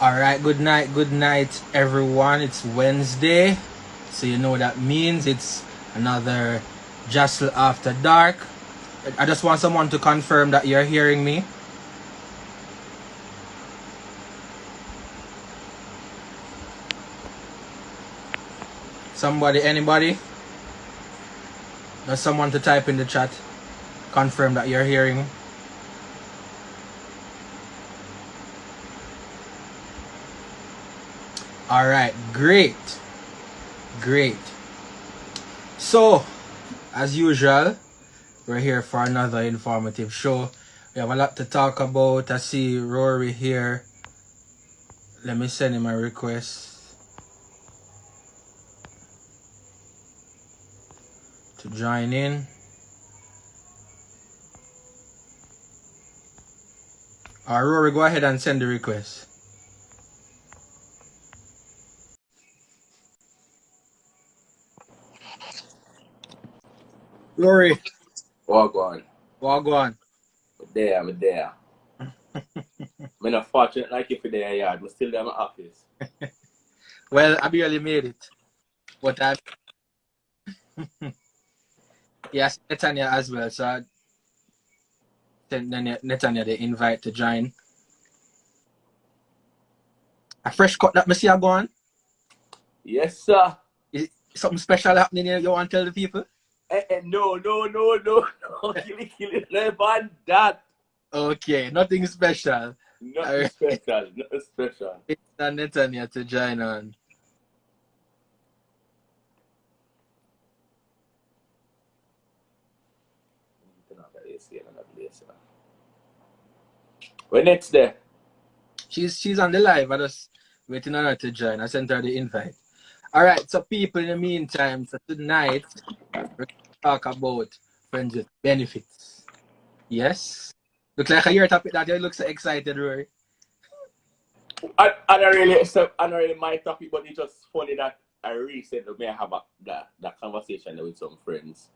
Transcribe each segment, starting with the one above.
Alright, good night, everyone. It's Wednesday, so you know what that means. It's another JASL After Dark. I just want someone to confirm that you're hearing me. Somebody, anybody? There's someone to type in the chat. Confirm that you're hearing. Alright, great. So, as usual, we're here for another informative show. We have a lot to talk about. I see Rory here. Let me send him a request to join in. Rory, go ahead and send the request. Rory. Wagwan. Wagwan. I'm there. I'm not fortunate like you for there yard. I'm still there in my office. Well, I barely made it. But I yes, Netanya as well, so I sent Netanya the invite to join. A fresh cut that Messiah go on? Yes, sir. Is something special happening here you want to tell the people? No. Kill it. Never that. Okay, nothing special. Nothing special. It's Netanya to join on. When next day? She's on the live. I just waiting on her to join. I sent her the invite. Alright, so people, in the meantime, so tonight we're going to talk about friends with benefits. Yes? Looks like a year topic that you look so excited, Rory. I don't really my topic, but it's just funny that I recently may have that conversation with some friends.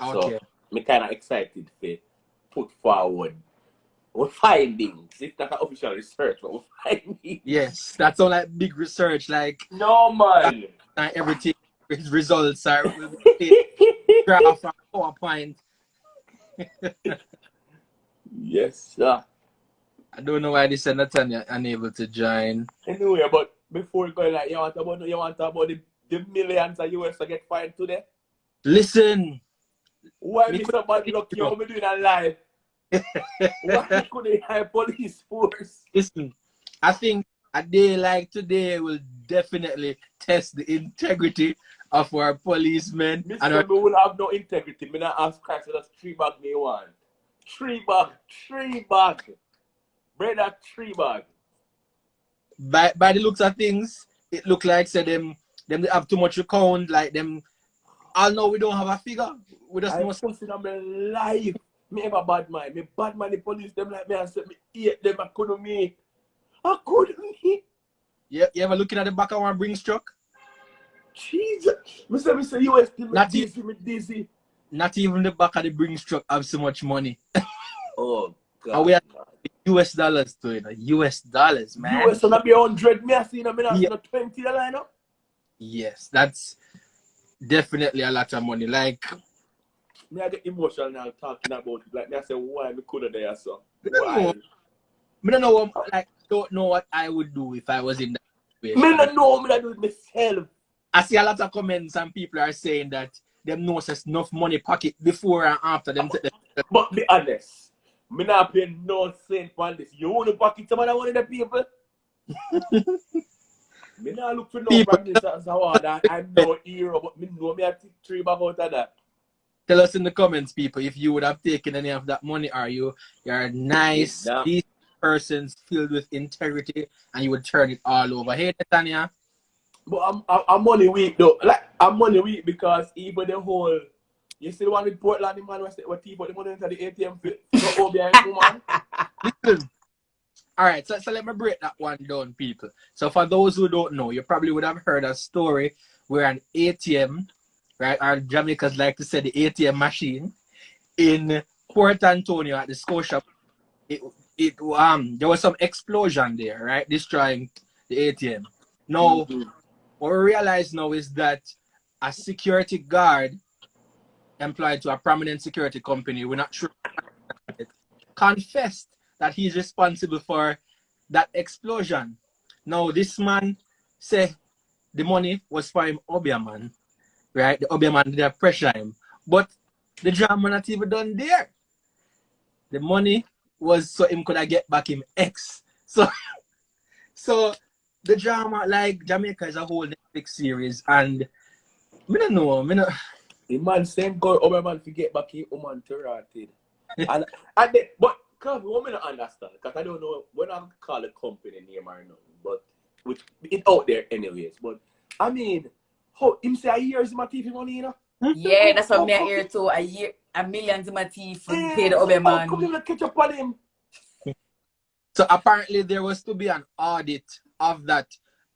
Okay. So I'm kind of excited to put forward our findings. It's not an official research, but we're finding. Yes, that's all like big research, like no man. Everything results are graph and PowerPoint. Yes, sir. I don't know why this is Natanya unable to join. Anyway, but before going like you want about the millions of US to get fined today? Listen. Why me somebody lucky how me doing a live? Why couldn't hire police force? Listen, I think a day like today will definitely test the integrity of our policemen. Mr. We will have no integrity. Me not ask Christ for just 3 bag me want. 3 bag. Brother, 3 bag. By the looks of things, it look like say them they have too much account, like them. I know we don't have a figure. We just know something on my life. Me ever bad mind. Me bad mind the police them like me and say me hate them. I couldn't me. Yeah, you ever looking at the back of one Brinks truck? Jesus. Me say US still me dizzy. Not even the back of the Brinks truck have so much money. Oh God. And we have US dollars to it. US dollars, man. US gonna be 100. Me I see no, me not see no $20 no. Yes, that's definitely a lot of money. Like me I get emotional now talking about it. Like me I say why me could have there so. I don't know like don't know what I would do if I was in that situation. Me don't know me I do it myself. I see a lot of comments and people are saying that them knows there's enough money pocket before and after them. But be honest, me not pay no cent for this. You want to pocket some of one of the people? Me not look for no practice as a word. I'm no hero, but me know me I take 3 bag out of that. Tell us in the comments, people, if you would have taken any of that money. You're nice, decent persons filled with integrity, and you would turn it all over. Hey, Netanya. But I'm money weak though. Like I'm money weak because even the whole you see the one with Portland, the man what he put the money into the ATM for go behind woman. Listen. Alright, so let me break that one down, people. So for those who don't know, you probably would have heard a story where an ATM, right, or Jamaicans like to say the ATM machine in Port Antonio at the Scotia, it there was some explosion there, right? Destroying the ATM. Now, what we realize now is that a security guard employed to a prominent security company, we're not sure, confessed that he's responsible for that explosion. Now, this man say the money was for him Obiaman, right? The Obiaman did pressure him. But the drama not even done there. The money was so him could get back him ex. So the drama, like Jamaica is a whole Netflix series, and me don't know, me not. The man same girl Oberman to get back his woman to rotted. and but cause what me not understand, because I don't know when I call a company name or nothing, but which it's out there anyways. But I mean, how him say a year is my TV money, you know? Yeah, that's what me hear too. A year, a million to my teeth pay the other man. Come on, catch up on him. So apparently there was to be an audit of that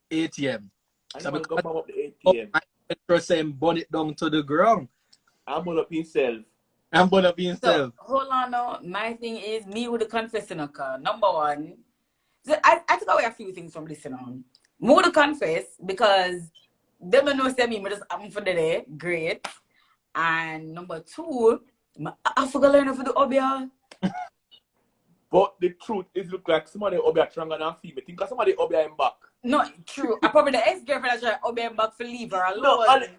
ATM. So I'm gonna up the ATM. Metro saying burn it down to the ground. I'm gonna up himself. And burn up himself. So, hold on now. My thing is me with the confessing occur. Number one, so I took away a few things from this, you know. More to confess because them don't know say me just happen for the day. Great. And number two, I forgot learn for the obia. But the truth is look like somebody obia stronger than female. Think of somebody obia him back. No, true. I probably the ex-girlfriend that try obia him back for leave her alone. No, and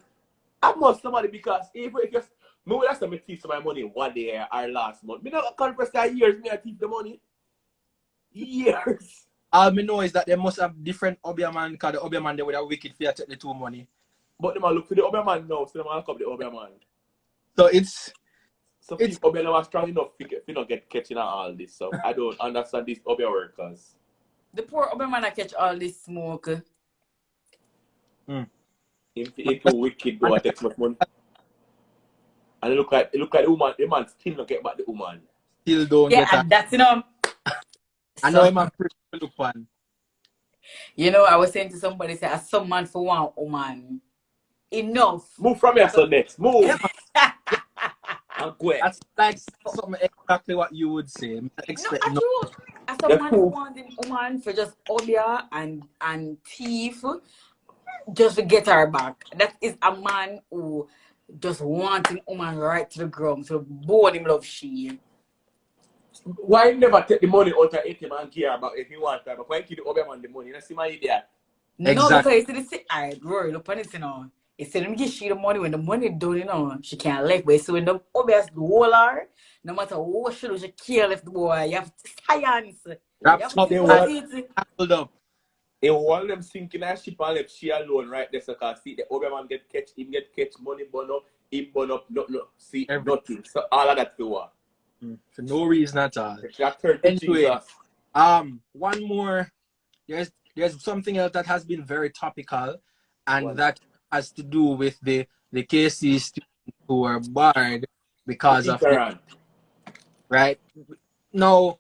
I must somebody because if you me would have to teach my money one day or last month. Me not confess that years me I teach the money. Years. All me know is that they must have different Obiaman because the Obiaman they would have wicked fear take the two money. But they might look for the Oberman now, so they might look up the Oberman. So it's Oberman was strong enough to not get catching all this. So I don't understand these Ober workers. The poor other man that catch all this smoke. If too wicked, do I take much money? And it look like the man still not get back the woman. Still don't yeah, get and that's I know him a look one. You know, I was saying to somebody, say, as some man for one woman. Enough. Move from here, so next. Move. Yeah. And go ahead. That's like something exactly what you would say. Expect no, true. As a man who wants a woman for just obia and thief, just to get her back. That is a man who just wants a woman right to the ground, so born him love she. Why never take the money out of ATM and care about if you want her? But why give the other man the money? You see my idiot? No, exactly. because you see, alright, Rory, look on it, you know. He said, let me give she the money. When the money done, you know, she can't left. But so when the obvious the whole her, no matter what she do, she can't left the boy. You have to science. That's not they hold up. They want them sinking that ship and left she alone right there. So can see the other man get catch, him get catch, money burn up, him burn up, no, see nothing. So all of that for for no reason at all. Anyway, one more. There's something else that has been very topical, and that has to do with the KC students who were barred because of it. Right now,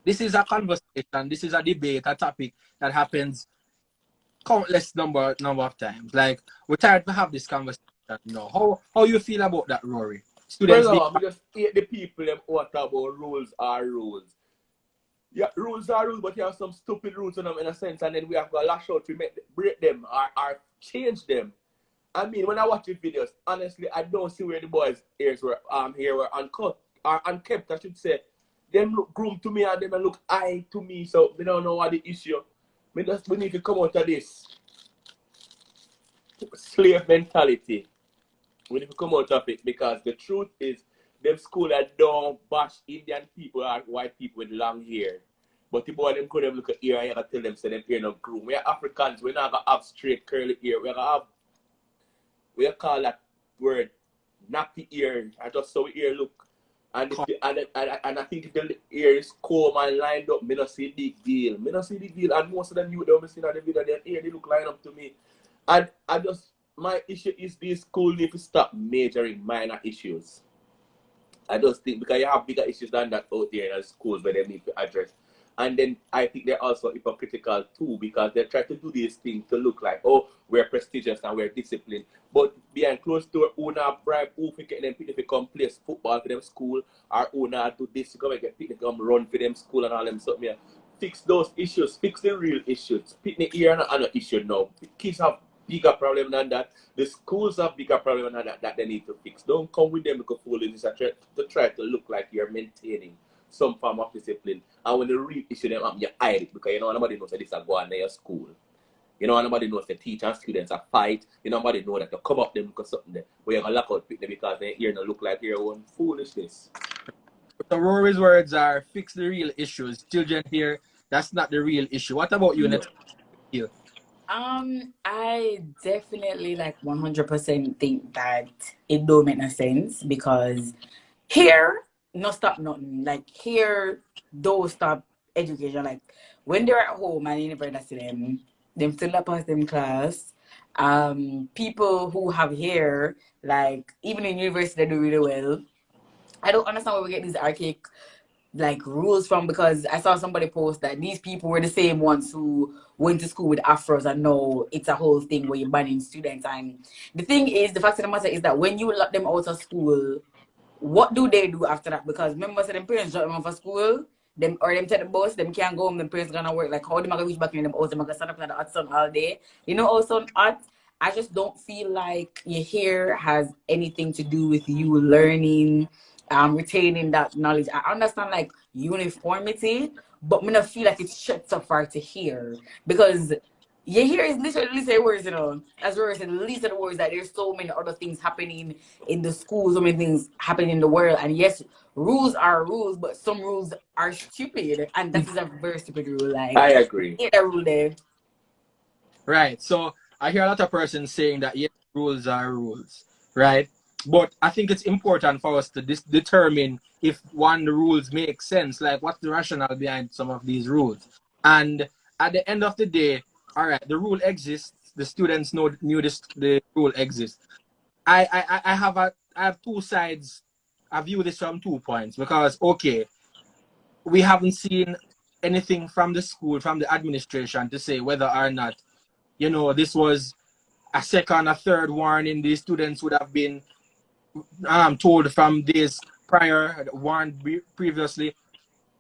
this is a conversation. This is a debate, a topic that happens countless number of times. Like we're tired to have this conversation. No, how you feel about that, Rory? Students, we just hate the people them what about rules are rules. Yeah, rules are rules, but you have some stupid rules on them in a sense, and then we have to lash out to break them or change them. I mean, when I watch the videos, honestly, I don't see where the boys' ears were here were uncut or unkept, I should say. Them look groomed to me and them look eye to me, so we don't know what the issue. We need to come out of this slave mentality. We need to come out of it because the truth is, them school that don't bash Indian people or white people with long hair. But the boy them could them look at ear and you can tell them say them hair no groom. We are Africans, we're not gonna have straight curly hair. We're gonna have, we call that word nappy ear. I just saw ear look. And I think if the ear is comb and lined up, me not see big deal. And most of them you don't see that the video, their ear they look lined up to me. And I just, my issue is this school need to stop majoring minor issues. I just think because you have bigger issues than that out there in schools where they need to address. And then I think they're also hypocritical too, because they try to do these things to look like, oh, we're prestigious and we're disciplined. But behind closed door, owner bribe who fi get them people to come play football for them school, or owner do this, come and get people to come run for them school and all them something. Yeah. Fix those issues, fix the real issues. Picnic here are not an issue now. Kids have bigger problem than that. The schools have bigger problem than that they need to fix. Don't come with them because foolishness to try to look like you're maintaining some form of discipline. And when the real issue them happen, you hide it because you know nobody knows that this is going on in your school. You know nobody knows the teacher and students are fight. You know nobody know that you come up them because something there. But you're gonna lock out people because they here don't look like your own foolishness. So Rory's words are fix the real issues. Children here, that's not the real issue. What about you, Natalia? I definitely like 100% think that it don't make no sense because here no stop nothing. Like here don't stop education. Like when they're at home and you never see them still up pass them class. People who have hair, like even in university they do really well. I don't understand where we get these archaic like rules from, because I saw somebody post that these people were the same ones who went to school with afros and now it's a whole thing where you're banning students. And the thing is, the fact of the matter is that when you let them out of school, what do they do after that? Because members of them parents drop them off of school, them or them take the bus, them can't go home, them parents gonna work. Like how them gonna reach back in them house, them gonna stand up in the hot sun all day. You know, also hot. I just don't feel like your hair has anything to do with you learning, retaining that knowledge. I understand like uniformity, but I don't feel like it's shut so far to hear, because your hair is literally the least of the words, you know. As Rory said, the least of the words that there's so many other things happening in the schools, so many things happening in the world. And yes, rules are rules, but some rules are stupid, and that is a very stupid rule. Like I agree. ain't a rule there. Right. So I hear a lot of persons saying that yes, rules are rules, right? But I think it's important for us to determine if one the rules make sense, like what's the rationale behind some of these rules. And at the end of the day, all right, the rule exists. The students knew the rule exists. I have two sides. I view this from 2 points because okay, we haven't seen anything from the school, from the administration to say whether or not, you know, this was a second or third warning. These students would have been told from days prior, warned previously.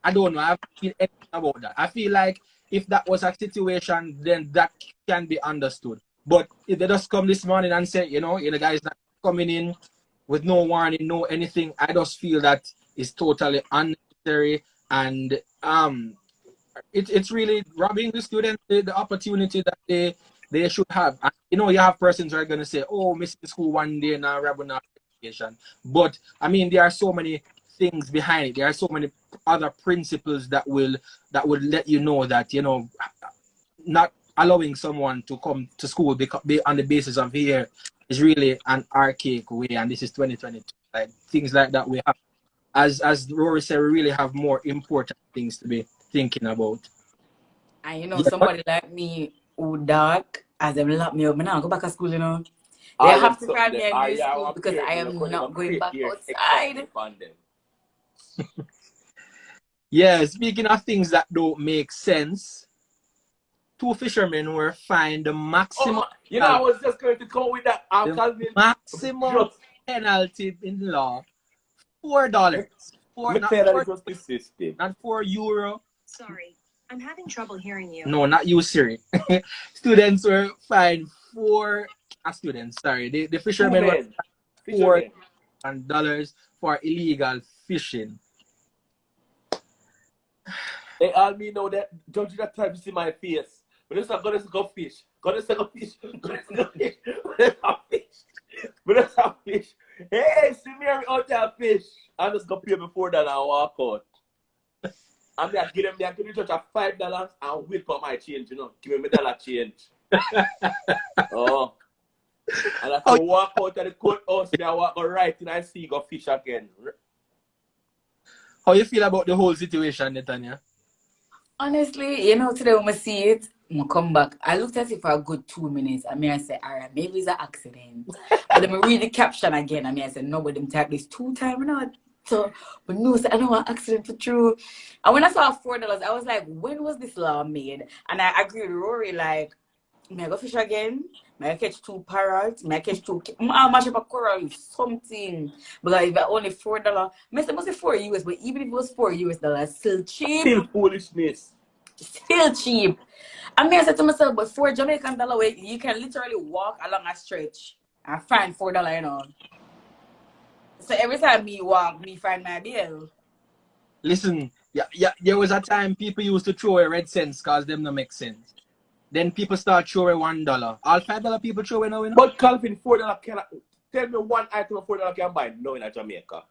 I don't know. I haven't seen anything about that. I feel like if that was a situation, then that can be understood. But if they just come this morning and say, you know, the guy is not coming in with no warning, no anything, I just feel that is totally unnecessary, and it's really robbing the students the opportunity that they should have. And, you know, you have persons who are going to say, oh, missing school one day now, robbing our education. But I mean, there are so many things behind it. There are so many other principles that would let you know that, you know, not allowing someone to come to school on the basis of here is really an archaic way, and this is 2022. Like things like that we have, as Rory said, we really have more important things to be thinking about. And you know, somebody like me who dark, as them lock me up, I now go back to school, you know. They have to find me a new school because I am not going back outside. Yeah, speaking of things that don't make sense, 2 fishermen were fined the maximum. You know, I was just going to go with that. Maximum penalty in law, $4. Not €4. Sorry, I'm having trouble hearing you. No, not you, Siri. Students were fined the fishermen were fined $4 for illegal fishing. They all me know that don't you that time to see my face. But let's go fish. Gonna go fish. Hey, see me out there fish. I just go pay before that and walk out. I'm gonna give them there, give me just $5 and wait for my change, you know. Give me dollar change. Oh. And I can walk out of the courthouse and I walk right and I see you go fish again. How you feel about the whole situation, Netanya? Honestly, you know, today when I see it, I'm come back. I looked at it for a good 2 minutes. I mean, I said, all right, maybe it's an accident. But then I read the caption again. I mean, I said, no, but them type this 2 times, not So, but no, so I know an accident for true. And when I saw $4, I was like, when was this law made? And I agree with Rory, like, may I go fish again? May I catch 2 parrots? May I catch 2? I'll mash up a coral, something. Because if I only $4, it must be $4 US, but even if it was $4 still cheap. Still foolishness. Still cheap. And me, I said to myself, but $4 you can literally walk along a stretch and find $4, you know. So every time me walk, me find my bill. Listen, yeah, there was a time people used to throw away red cents because them no make sense. Then people start throwing away $1. All $5 people throw away now, you know? But Calvin, $4 cannot. Tell me one item of $4 can buy no in Jamaica.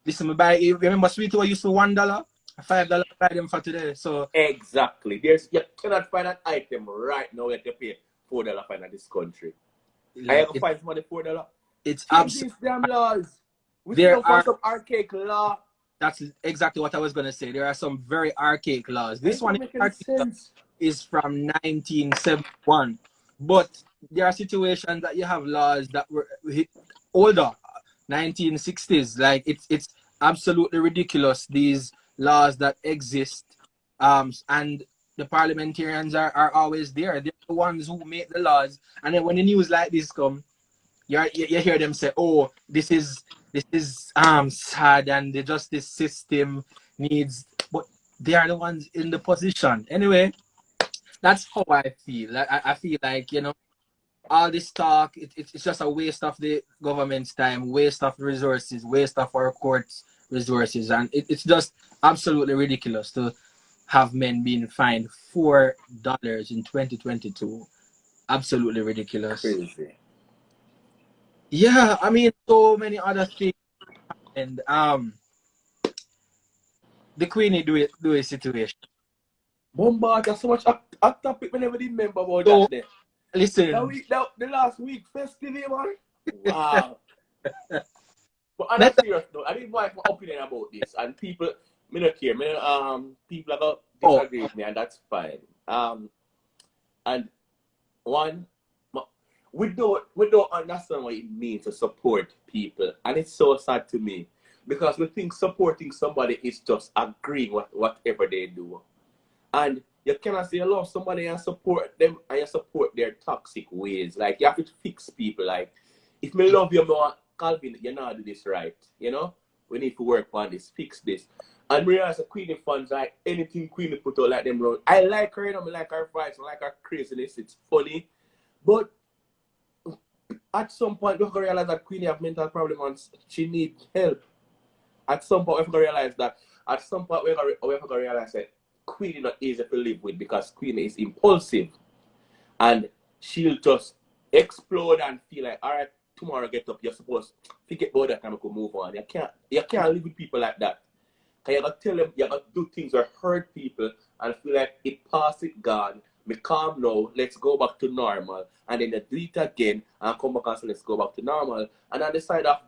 Listen, me buy. Remember Sweet Tea used to $1, $5 buy them for today. So Exactly. You cannot find an item right now that you pay $4 for in this country. I ever find somebody $4. It's Change absolutely. these damn laws. We There still find are. some archaic law. That's exactly what I was gonna say. There are some very archaic laws. This one is from 1971, but there are situations that you have laws that were older, 1960s. Like it's absolutely ridiculous, these laws that exist, and the parliamentarians are always there. They're the ones who make the laws, and then when the news like this come, you hear them say, "Oh, this is sad, and the justice system needs," but they are the ones in the position. Anyway, that's how I feel. I feel like, you know, all this talk, it's just a waste of the government's time, waste of resources, waste of our courts' resources, and it's just absolutely ridiculous to have men being fined $4 in 2022. Absolutely ridiculous. Crazy. Yeah, I mean, so many other things, and the Queenie do a situation. Bombard, there's so much hot topic we never remember about So that day. listen, The last week festival, man. Wow. But on a serious note, I didn't want my opinion about this, and people, me not care. People are going to disagree with me, and that's fine. And one, we don't understand what it means to support people, and it's so sad to me because we think supporting somebody is just agreeing with whatever they do, and you cannot say you love somebody and support them and you support their toxic ways. Like, you have to fix people. Like, if me love you more, Calvin, you know how to do this right. You know, we need to work on this, fix this. And me as a Queenie fans, like anything Queenie put out like them wrong. I like her, you know, I like her vibes, I like her craziness. It's funny, but at some point, we have to realize that Queenie have mental problems and she needs help. At some point, we have to realize that. At some point, we have to realize that Queenie not easy to live with because Queenie is impulsive. And she'll just explode and feel like, all right, tomorrow get up, you're supposed to forget about that and we can move on. You can't live with people like that. Because you got to tell them, you got to do things that hurt people and feel like it passed it gone. Me calm now, let's go back to normal. And then you do it again and come back and say, let's go back to normal. And on the side of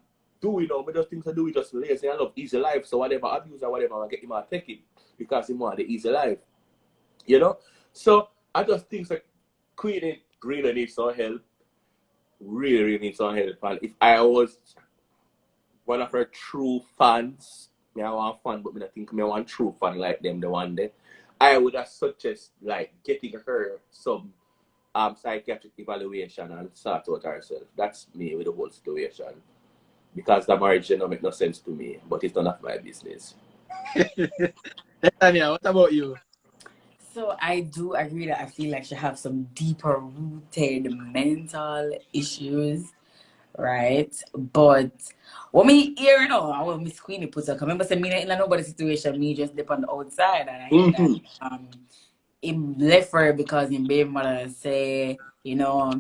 doing all those things I do, just lazy. I love easy life. So whatever abuse or whatever, I get him to take it because he want the easy life. You know? So I just think that Queenie really needs some help. Really, really needs some help. And if I was one of her true fans, me I want fan, but I think me I want true fan like them the one day, I would have suggest like getting her some psychiatric evaluation and sort out herself. That's me with the whole situation. Because the marriage don't make no sense to me, but it's none of my business. Tanya, what about you? So I do agree that I feel like she have some deeper rooted mental issues, right? But what me hear, you know, I want Miss Queenie put up. Remember, say me in nobody's situation, me just dip on the outside, and I hear that him left her because him baby mother say, you know,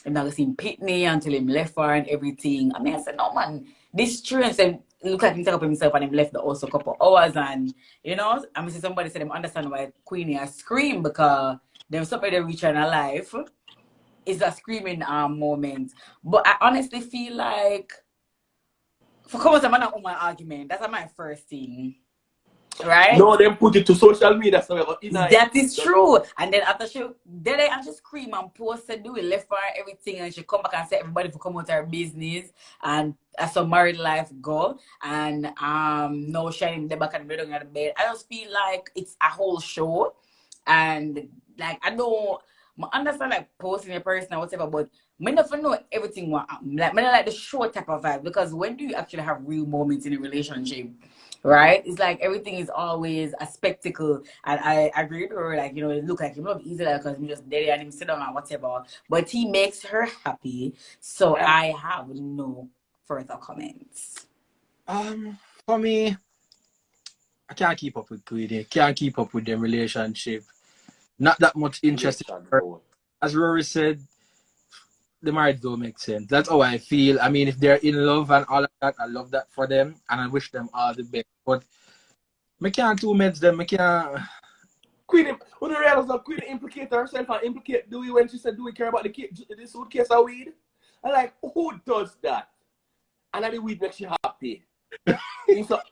I'm not gonna see him pitney until him left her and everything. I mean, I said, no man, this true, and said look like him take up himself and him left the house a couple hours, and you know, I mean, somebody said them understand why Queenie has scream because there's somebody they reach in her life. It's a screaming moment. But I honestly feel like for come on, I'm my argument. That's my first thing. Right? No, them put it to social media. So that is true. And then after she did it and she scream and post and do it left for her everything, and she come back and say everybody for come out her business and as a married life go, and no shining the back and middle of the bed. I just feel like it's a whole show, and like I don't understand like posting a person or whatever, but I never know everything what like I like the show type of vibe, because when do you actually have real moments in a relationship? Right? It's like everything is always a spectacle. And I agree with her, like, you know, it look like him not easy because we just there and him sit down and whatever. But he makes her happy. So I have no further comments. For me, I can't keep up with Queenie. Can't keep up with them relationship. Not that much interest in her. As Rory said, the marriage don't make sense. That's how I feel. I mean, if they're in love and all of that, I love that for them, and I wish them all the best. But I can't two meds them. I can't. Queen, when the realize that Queen implicate herself and implicate Dewey when she said Dewey care about the suitcase of weed. I'm like, who does that? And then the weed makes you happy.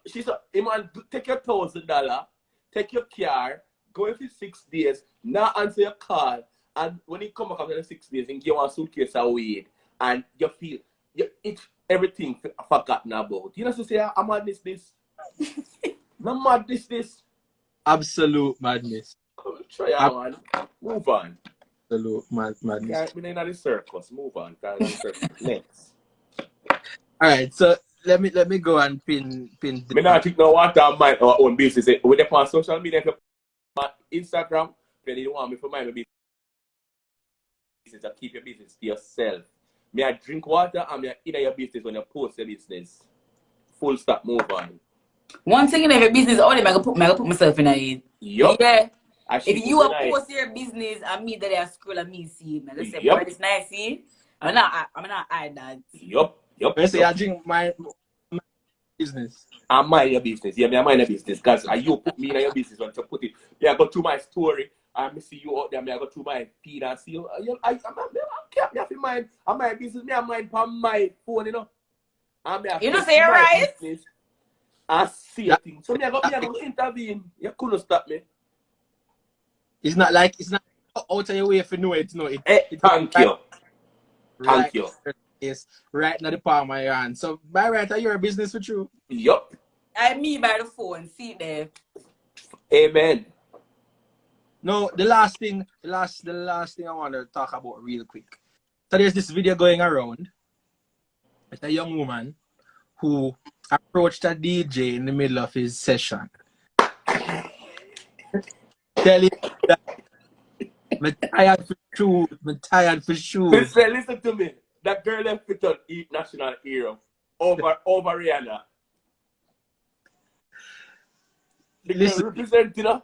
she said, hey man, take your $1,000, take your car, go in for 6 days, not answer your call, and when you come back after the 6 days, and give one suitcase of weed, and you feel it's everything forgotten about. You know what I say? I'm mad this. I'm mad this. Absolute madness. Come try on, man. Move on. Absolute madness. Can't be in the circus. Move on. Next. All right, so let me go and pin. Me not think no want to mind our own business. We dey on social media, my Instagram. If you don't want me for mind my business, to keep your business to yourself. Me I drink water and me in your business when you post your business. Full stop. Move on. One thing in every business, all them I go put myself in it. Yup. Yeah. Actually, if you are post your business and me that I scroll and me see it, man. Let's say, boy, it's nice, see? I'm not hide that. Yup. I say I drink my business. I mind your business. Yeah, me I mind your business. Because you put me in your business when you put it. Yeah, I go through my story. I see you out there. I go through my feed and see you. I have to mind. I mind business. I mind on my phone, you know. You know, say right? Business. I see a thing. So me I go intervene. You couldn't stop me. It's not out of your way if you know it. No, Thank you. Thank you. It's right now the palm of your hand. So by right, are your business with you? Yup. I me by the phone, see there. Amen. No, the last thing I want to talk about real quick. So there's this video going around. It's a young woman who approached a DJ in the middle of his session. Telling him that I'm tired for shoes. Listen to me. That girl left fit on Eat National Hero over Rihanna. The girl representing, you know?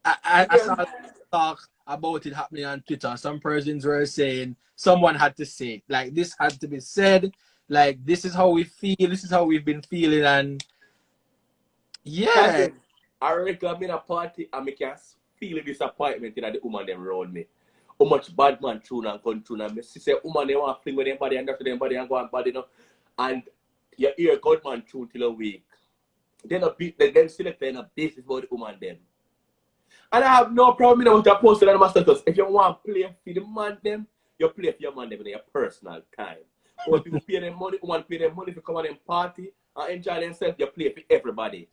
I saw talk about it happening on Twitter. Some persons were saying someone had to say it. Like, this had to be said. Like, this is how we feel. This is how we've been feeling. And yeah. I reckon I'm in a party and I can feel the disappointment in the woman them around me. How much bad man tune and come tune and me see say woman they want to fling with them body and after them body and go and body, you know. And you hear God man tune till a week. Then still playing a business about the woman them. And I have no problem with what I posted on my status. If you want to play for the man them, you play for your man them in your personal time. Or people pay them money, woman pay them money to come on them party and enjoy themselves, you play for everybody.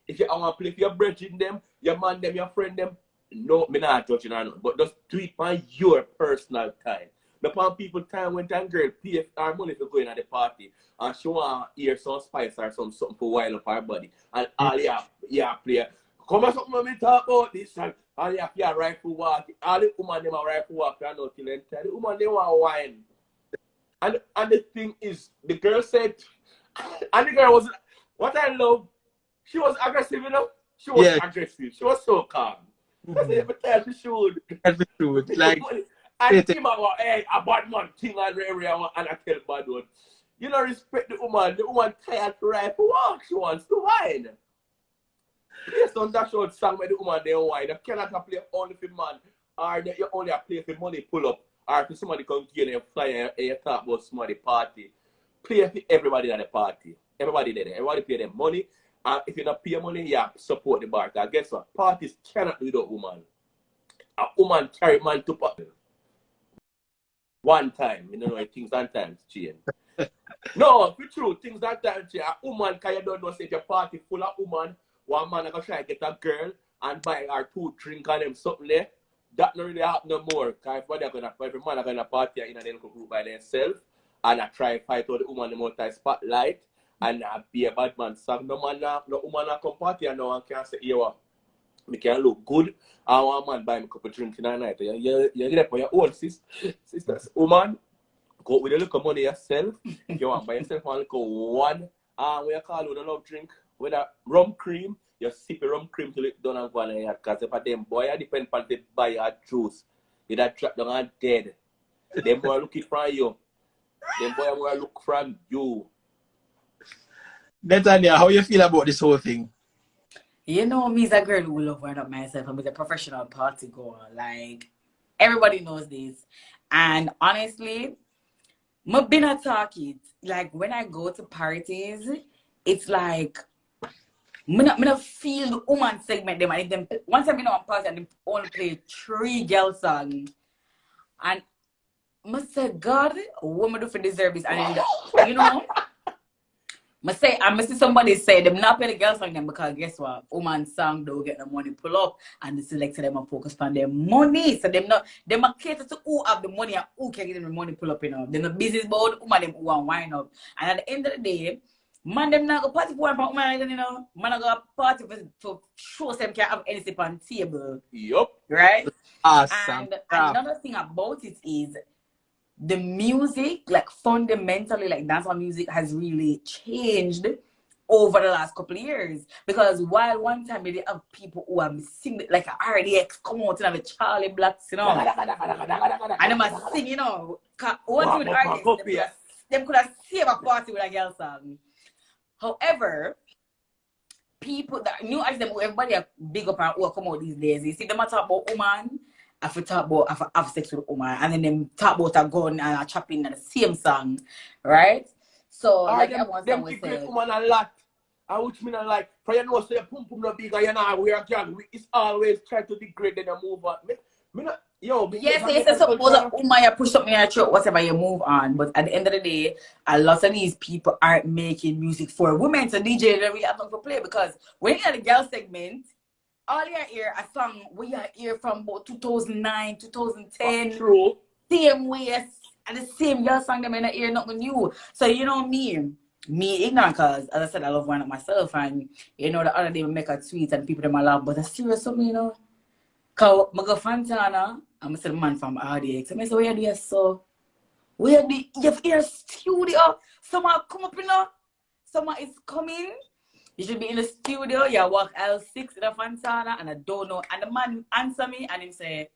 If you want to play for your brethren them, your man them, your friend them, no, me not judging or nothing, but just do it on your personal time. Not on people's time when that girl pay our money to go in at the party and she want to hear some spice or something for wild up her body. And all you play. Come on, something when me talk about this and all you have to rifle walk. All the woman them are rifle walk and not till then. The woman they want wine. And the thing is, the girl said, and the girl was, what I love, she was aggressive, you know? She was aggressive. She was so calm. I said, every time she should. Every should. Like, I think about, hey, a bad man thing and area and I tell bad one. You know, respect the woman. The woman tired to ride for walk. She wants to wine. Based on that short song where the woman they wine, you cannot play only for man. Or you only play for money pull up. Or if somebody come get them flyer and you talk about somebody party. Play for everybody at the party. Everybody there. Everybody pay them money. And if you don't pay money, you support the bar. Because guess what? Parties cannot do without woman. A woman carry man to party. One time. You know, things sometimes change. No, for true, things like that. A woman, can you don't know, say if your party full of woman, one man gonna try to get a girl and buy her 2 drink and them something there. That not really happen no more. Cause every man are gonna party in a little group by themselves and I try to fight out the woman the multi spotlight and be a bad man. So no woman come party and no one can say, yo, me can look good. I want man buy me a couple drinks in the night. You get it for your own sisters. Woman, go with a little money yourself. If you want buy yourself one little one, we call it a love drink with a rum cream. You sip a rum cream till it done and go on your because if a them boy I depend on the buy your juice. You that drop down and dead. Them boy looking from you. Them boy will look from you. Netanya, how you feel about this whole thing? You know, me as a girl who love wind up myself. I'm a professional party goer. Like, everybody knows this. And honestly, I've been a talk it. Like, when I go to parties, it's like, I don't feel the woman segment them. And them, once I've been on a party and they only play 3 girl songs. And I say, God, what am I do for deserve this? And you know, I see somebody say them not play the girl song them because guess what? Woman song don't get the money pull up and the selector them are focused on their money. So them a cater to who have the money and who can get them the money pull up, you know. They're not business about woman them who want wine up. And at the end of the day, man them not go party for one woman, you know. Man not go party for show them can have anything on table. Yup. Right? Awesome. And another thing about it is the music, like fundamentally, like dancehall music has really changed over the last couple of years. Because while one time they have people who are singing like a RDX come out and have a Charlie Blacks, you know, and them are sing, you know, one thing with RDX, them could have saved a party with a girl song. However, people that new artists, them everybody are big up and who come out these days. You see them talk about woman. I talk about have sex with a woman, and then them talk about a gun and a chopping in the same song, right? So like them, one them song we secret say, woman a lot. I which mean like for you know say your pum pum no big and you know we are girl. It's always try to degrade then you move on. Me not yes, suppose a woman you push something in your throat, whatever you move on. But at the end of the day, a lot of these people aren't making music for women. So DJ don't really have nothing to play because when you're in the girl segment, all you hear a song we are here from about 2009, 2010. True. Same way and the same girl song them in the ear, nothing new. So you know me ignorant cause as I said I love one of myself and you know the other day we make a tweet and people them a laugh, but it's serious something, you know. Cause I go Fantana, I'm a man from RDX. I say, where do you so? Where do you have here studio? Someone come up, you know? Someone is coming. You should be in the studio. You walk L6 in the Fantana and I don't know. And the man answer me and him say,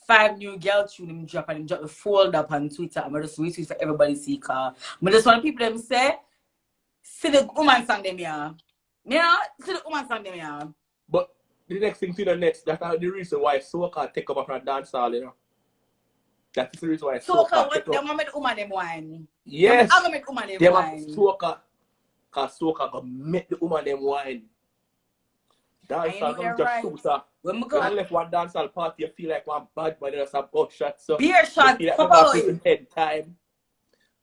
5 new girl tune him drop and him drop the fold up on Twitter. I'm just retweet for everybody to see car. I just want people them say, see the woman song them here. Yeah, see the woman song them here. But the next thing to the next, that's the reason why soca take over from dancehall, you know. That's the reason why soca take over. They want to make woman them wine. Yes. They want to make woman them wine. Soca, cause soca go make the woman them wine. Dancehall don't just shoot up. When I left one dancehall party, you feel like one bad man just a buckshot. So beer shot, feel like me head time.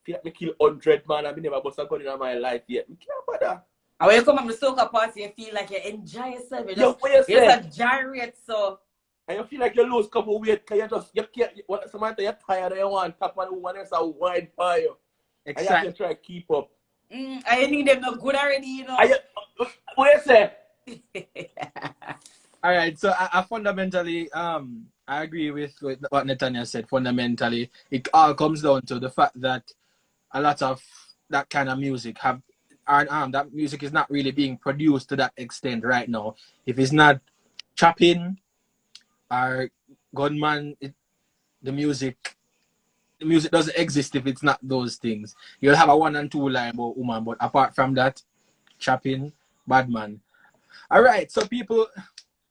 Feel like me kill 100 man and me never bust a gun in my life yet. Me can't bother. And when you come from the soca party, you feel like you enjoy yourself. You just gyrate, so. And you feel like you lose a couple of weight because you can't, sometimes you're tired and you want to tap on the woman else a wine for you. Exactly. And you have to try to keep up. I think them not good already, you know. What you say? All right, so I fundamentally, I agree with what Netanya said. Fundamentally, it all comes down to the fact that a lot of that kind of music that music is not really being produced to that extent right now. If it's not chopping or gunman, the music doesn't exist if it's not those things. You'll have a 1 and 2 line about woman, but apart from that, chopping, bad man. All right, so people,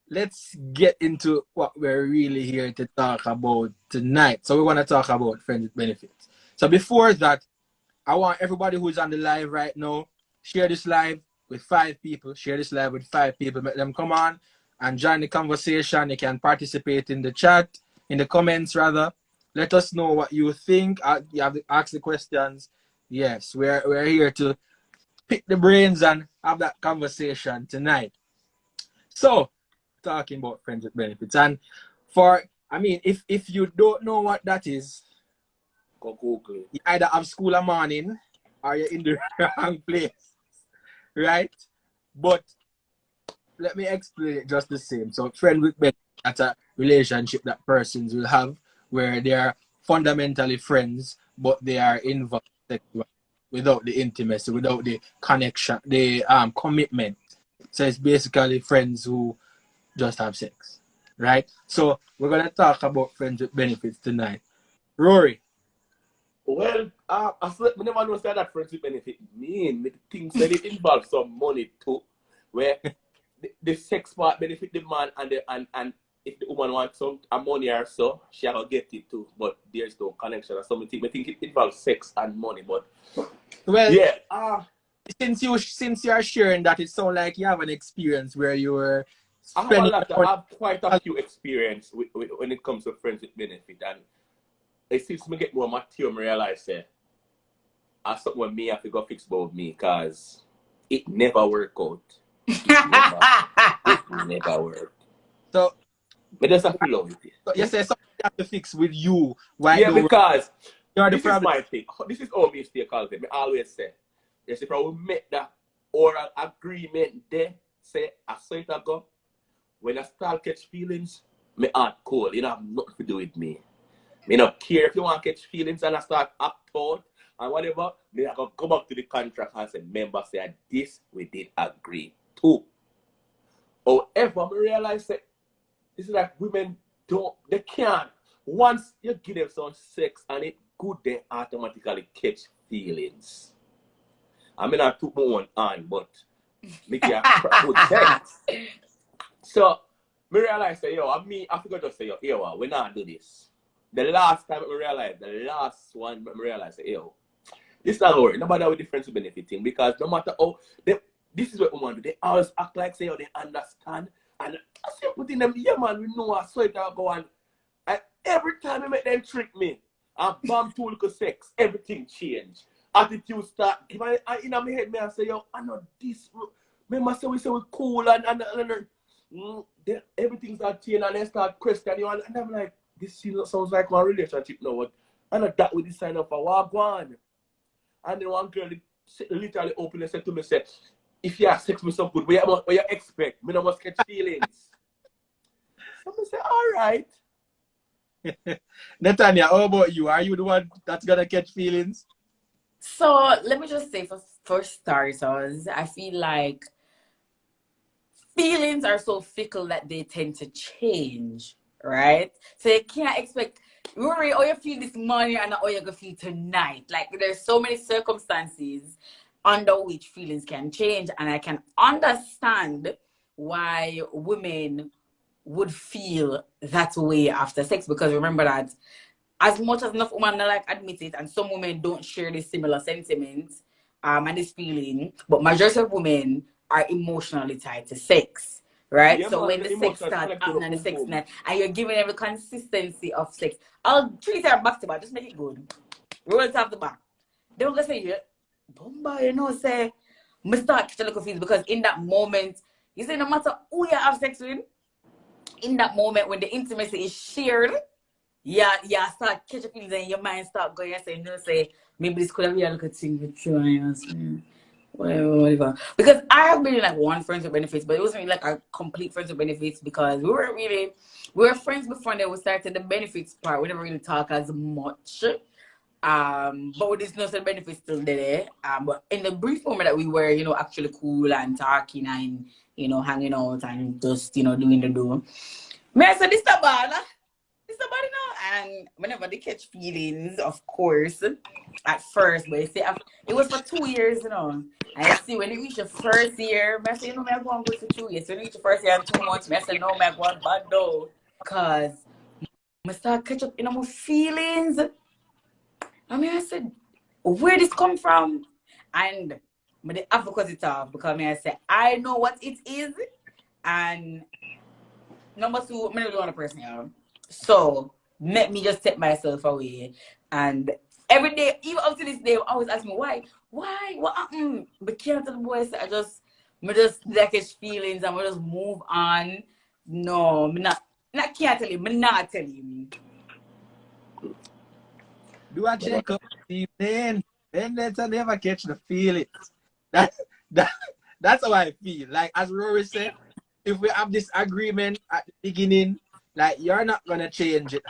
let's get into what we're really here to talk about tonight. So we want to talk about friends with benefits. So before that, I want everybody who's on the live right now, share this live with 5 people. Share this live with 5 people. Let them come on and join the conversation. You can participate in the chat, in the comments rather. Let us know what you think. You have to ask the questions. Yes, we're here to pick the brains and have that conversation tonight. So, talking about friends with benefits, and if you don't know what that is, Go Google. you either have school a morning or you're in the wrong place, right? But let me explain it just the same. So, friend with benefits, that's a relationship that persons will have where they are fundamentally friends, but they are involved sexually without the intimacy, without the connection, the commitment. So it's basically friends who just have sex, right? So we're gonna talk about friends with benefits tonight. Rory, Well, I never know that friendship benefit mean. Me think that it involves some money too, where the sex part benefit the man and if the woman wants some money or so, she will get it too. But there's no connection or something. I think it involves sex and money. But well, yeah, since you are sharing that, it sounds like you have an experience where you were I have spending. I have quite a few experience when it comes to friends with benefit, and it seems me get more mature. I realize that as something when me have to go fix about me, cause it never work out. It never work. So, But just have to love it. so you say something you have to fix with you. Why Yeah, don't because you're the this is problem? my thing. This is how me stay calculate. I always say, yes, if I will make that oral agreement there, say I saw it go. When I start catch feelings, my heart cold. You know, have nothing to do with me. Me not care if you want to catch feelings and I start act out and whatever. Me I go back to the contract and say, member say this we did agree to. However, I realize that this is like women they can't. Once you give them some sex and it good, they automatically catch feelings. I mean, I took my one on, but make you good sex. So, me realize that, I forgot to say, yo, we not do this. The last time I realized, the last one I realized, this is not worry. Nobody with difference with benefiting because no matter how, this is what women do. They always act like, say, they understand. And I say, put in them, yeah, man, we know I saw it go on. And every time I make them trick me, and bam, too little sex, everything change. Attitude start, in my head, I say, I know this. Remember, we say we cool and everything start changing and they start questioning you. And I'm like, this sounds like one relationship now. And that with the sign up for Wagwan. And then one girl literally opened and said to me, if you have sex with some good, what you expect? Me no must catch feelings. So I say, all right. Netanya, how about you? Are you the one that's gonna catch feelings? So let me just say for starters, I feel like feelings are so fickle that they tend to change, right? So you can't expect Rory, how you feel this morning and how you gonna feel tonight. Like there's so many circumstances under which feelings can change, and I can understand why women would feel that way after sex, because remember that as much as enough women like admit it, and some women don't share this similar sentiment and this feeling, but majority of women are emotionally tied to sex, right? Yeah, So man, when the the sex emotional starts connected happening to and the sex boom. night, and you're giving them the consistency of sex, I'll treat her back to back, just make it good. Roll it off the back. They will say, yeah, Bumba, say, me start catching little feelings, because in that moment, you say no matter who you have sex with, in that moment when the intimacy is shared, start catching feelings and your mind start going and saying, say, maybe this could have been a little thing with you and whatever. Because I have been in like one friends with benefits, but it wasn't really like a complete friends with benefits, because we were friends before and then we started the benefits part. We never really talk as much. But with this no benefits still there. But in the brief moment that we were, actually cool and talking and, hanging out and just, doing the do. Me, I said, this the bad. This the bad now. And whenever they catch feelings, of course, at first, but you see, it was for 2 years, And I see when you reach the first year, I say, me, I go on good for 2 years. When you reach the first year and 2 months, I say, no, me, I go on bad though. Because I start catch up in my feelings. I said, where this come from? And I have to cut it off, because I said, I know what it is. And number two, I'm not the only person, So let me just take myself away. And every day, even up to this day, I always ask me why, what happened? But can't tell the boys. I just like his feelings and we just move on. No, me not can't tell him. Me not tell him. Do I check up then let's never catch the feelings. That, that that's how I feel. Like as Rory said, if we have this agreement at the beginning, like you're not gonna change it.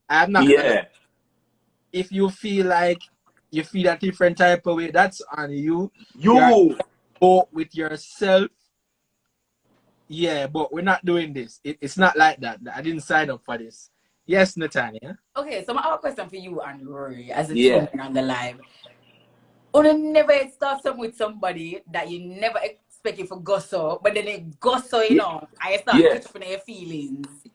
I'm not gonna. Yeah. If you feel like you feel a different type of way, that's on you. You're You. go with yourself. Yeah, but we're not doing this. It's not like that. I didn't sign up for this. Yes, Natanya. Okay, so I have a question for you and Rory as a Yeah. two men on the live. You never start something with somebody that you never expect you for gossip, but then it gossip, you know, I start Yes. catching your feelings.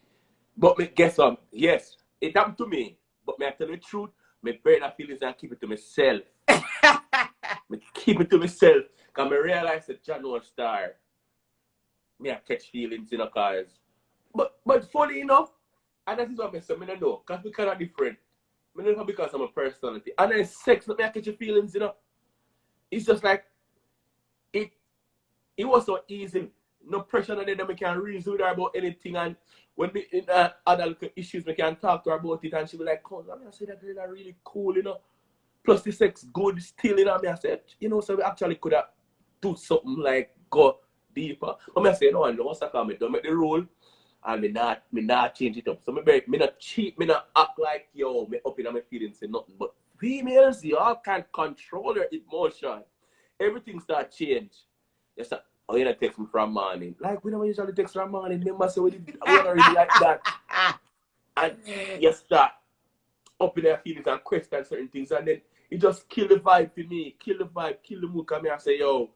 But me guess what? Yes, it happened to me. But me I tell you the truth, me bury that feelings and keep it to myself. Me keep it to myself. Cause me realize that John was star. Me I catch feelings in a cause. But funny enough, and that is what I say, me don't know. Cause we kind of different. Me don't know because I'm a personality. And then sex, let me catch your feelings, you know. It's just like it was so easy. No pressure on them, I can reason with her about anything. And when we in other little issues, we can talk to her about it. And she be like, "Oh, I say that girl are really cool, you know. Plus the sex good still, you know." I said, you know, so we actually could have do something like go deeper. But I say, no, what's that called? Me don't make the rule. And me not change it up. So me not cheat, me not act like yo, me up in my feelings and nothing. But females, y'all can't control your emotion. Everything start change. Yes, sir. Oh, you not text me from morning. Like we don't usually text from morning. Remember, say we don't really like that. And you start up in their feelings and question certain things, and then it just kill the vibe for me, kill the vibe, kill the mood. Come here and say, yo,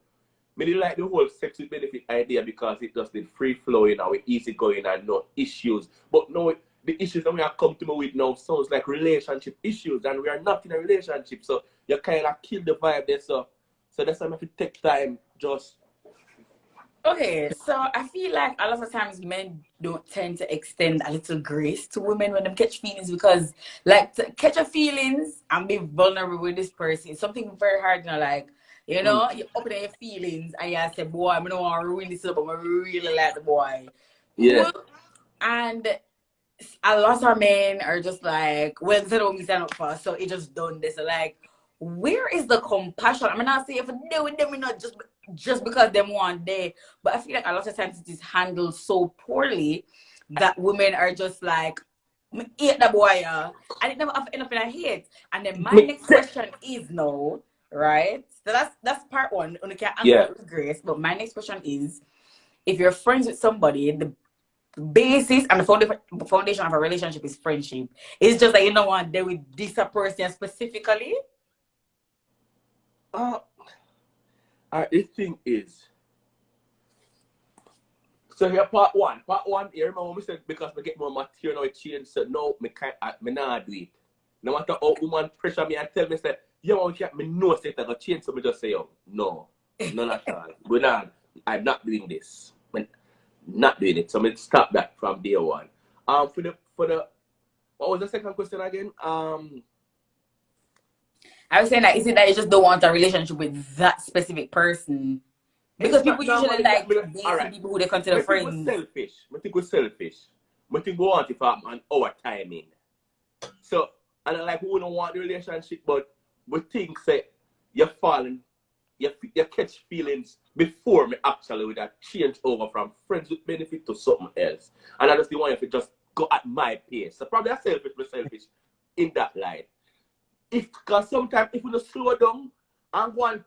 me didn't like the whole sex with benefit idea because it just did free flowing and with easy going and no issues. But no, the issues that we have come to me with now sounds like relationship issues, and we are not in a relationship, so you kind of kill the vibe there. So that's why I have to take time just. Okay, so I feel like a lot of times men don't tend to extend a little grace to women when they catch feelings because, like, to catch your feelings and be vulnerable with this person is something very hard, you know, like, you know, you open your feelings and you say, boy, I don't want to ruin this up, but I really like the boy. Yeah. And a lot of men are just like, well, they don't sign up for, so it just done this. So like, where is the compassion? I mean, not saying if they with them, not just because them want there, but I feel like a lot of times it is handled so poorly that women are just like, "Me hate the boy, and it never have enough in a hate." And then my next question is no, right? So that's part one. You can answer Yeah. with grace, but my next question is, if you're friends with somebody, the basis and the foundation of a relationship is friendship. It's just that you don't want to deal with this person specifically. The thing is, so here part one, you remember when we said because we get more material now it change, so no, me not do it. No matter how woman pressure me and tell me say, yo, me know say that change, so me just say, yo, no, none at all. I'm not doing this. Not doing it. So me stop that from day one. For the what was the second question again? I was saying that is it that you just don't want a relationship with that specific person? Because people usually like dating people who they consider friends. I think we're selfish. I think we want it for an hour timing. So, and like we don't want the relationship, but we think say you're falling, you catch feelings before me actually with that change over from friends with benefit to something else. And I just want you to just go at my pace. So probably I'm selfish in that line. Because sometimes if we just slow down and go and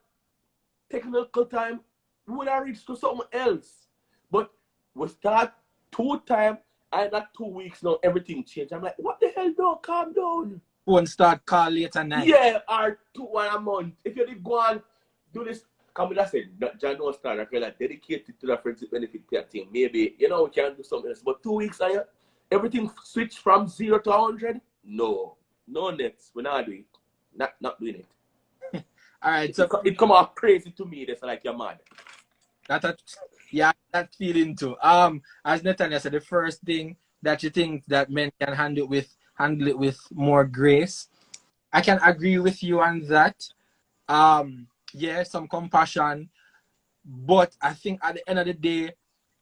take a little time, we would have reached to something else. But we start 2 times and that 2 weeks now everything changed. I'm like, what the hell? No, calm down. Phone start call late at night. Yeah, or 1 month. If you did go and do this, come with that said, John no start, I feel like dedicated to the friends with benefit thing. Maybe, you know, we can do something else. But 2 weeks and everything switch from 0 to 100? No. No next. We're not doing it. Not doing it. All right, so it come out crazy to me. That's like you're mad. That feeling too. As Nathaniel said, the first thing that you think that men can handle it with more grace. I can agree with you on that. Yeah, some compassion, but I think at the end of the day,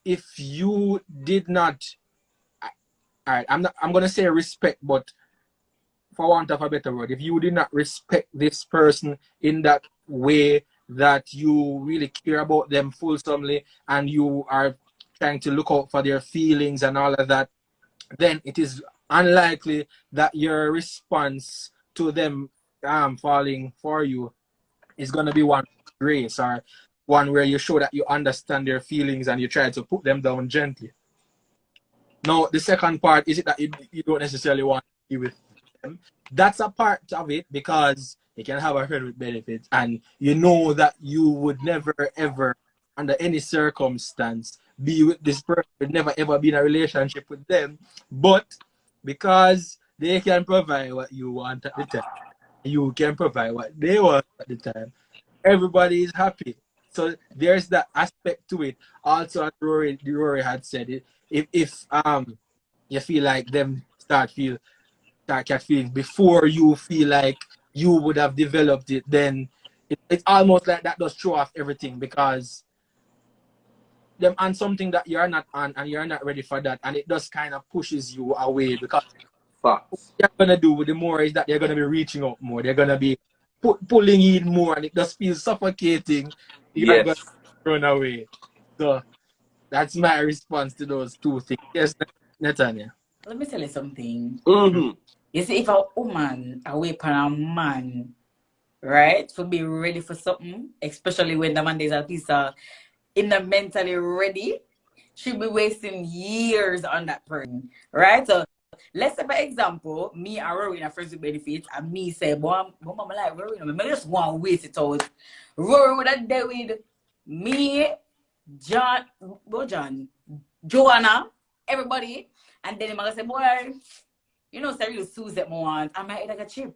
if you did not, all right, I'm gonna say respect, but for want of a better word, if you did not respect this person in that way that you really care about them fulsomely and you are trying to look out for their feelings and all of that, then it is unlikely that your response to them falling for you is going to be one of grace or one where you show that you understand their feelings and you try to put them down gently. Now, the second part is it that you don't necessarily want to be with them. That's a part of it because you can have a friend with benefits and you know that you would never ever, under any circumstance, be with this person, would never ever be in a relationship with them. But because they can provide what you want at the time, you can provide what they want at the time, everybody is happy. So there's that aspect to it. Also, as Rory had said it, if you feel like them start catch feelings before you feel like you would have developed it, then it's almost like that does throw off everything because them on something that you're not on and you're not ready for that, and it just kind of pushes you away because what Facts. they're gonna do with the more is that they're gonna be reaching out more. They're gonna be pulling in more, and it just feels suffocating. You're gonna Yes. run away. So that's my response to those two things. Yes, Nathaniel. Let me tell you something. Mm-hmm. You see, if a woman away from a man, right, to be ready for something, especially when the man is at least in the mentally ready, she'll be wasting years on that person, right? So let's say, for example, me and Rory in a friends with benefits, and me say, boy, I'm like Rory, I just want to waste it out. Rory would have dealt with me, John, Joanna, everybody, and then I'm gonna say, boy, you know, say really Susan want, I might like a chip.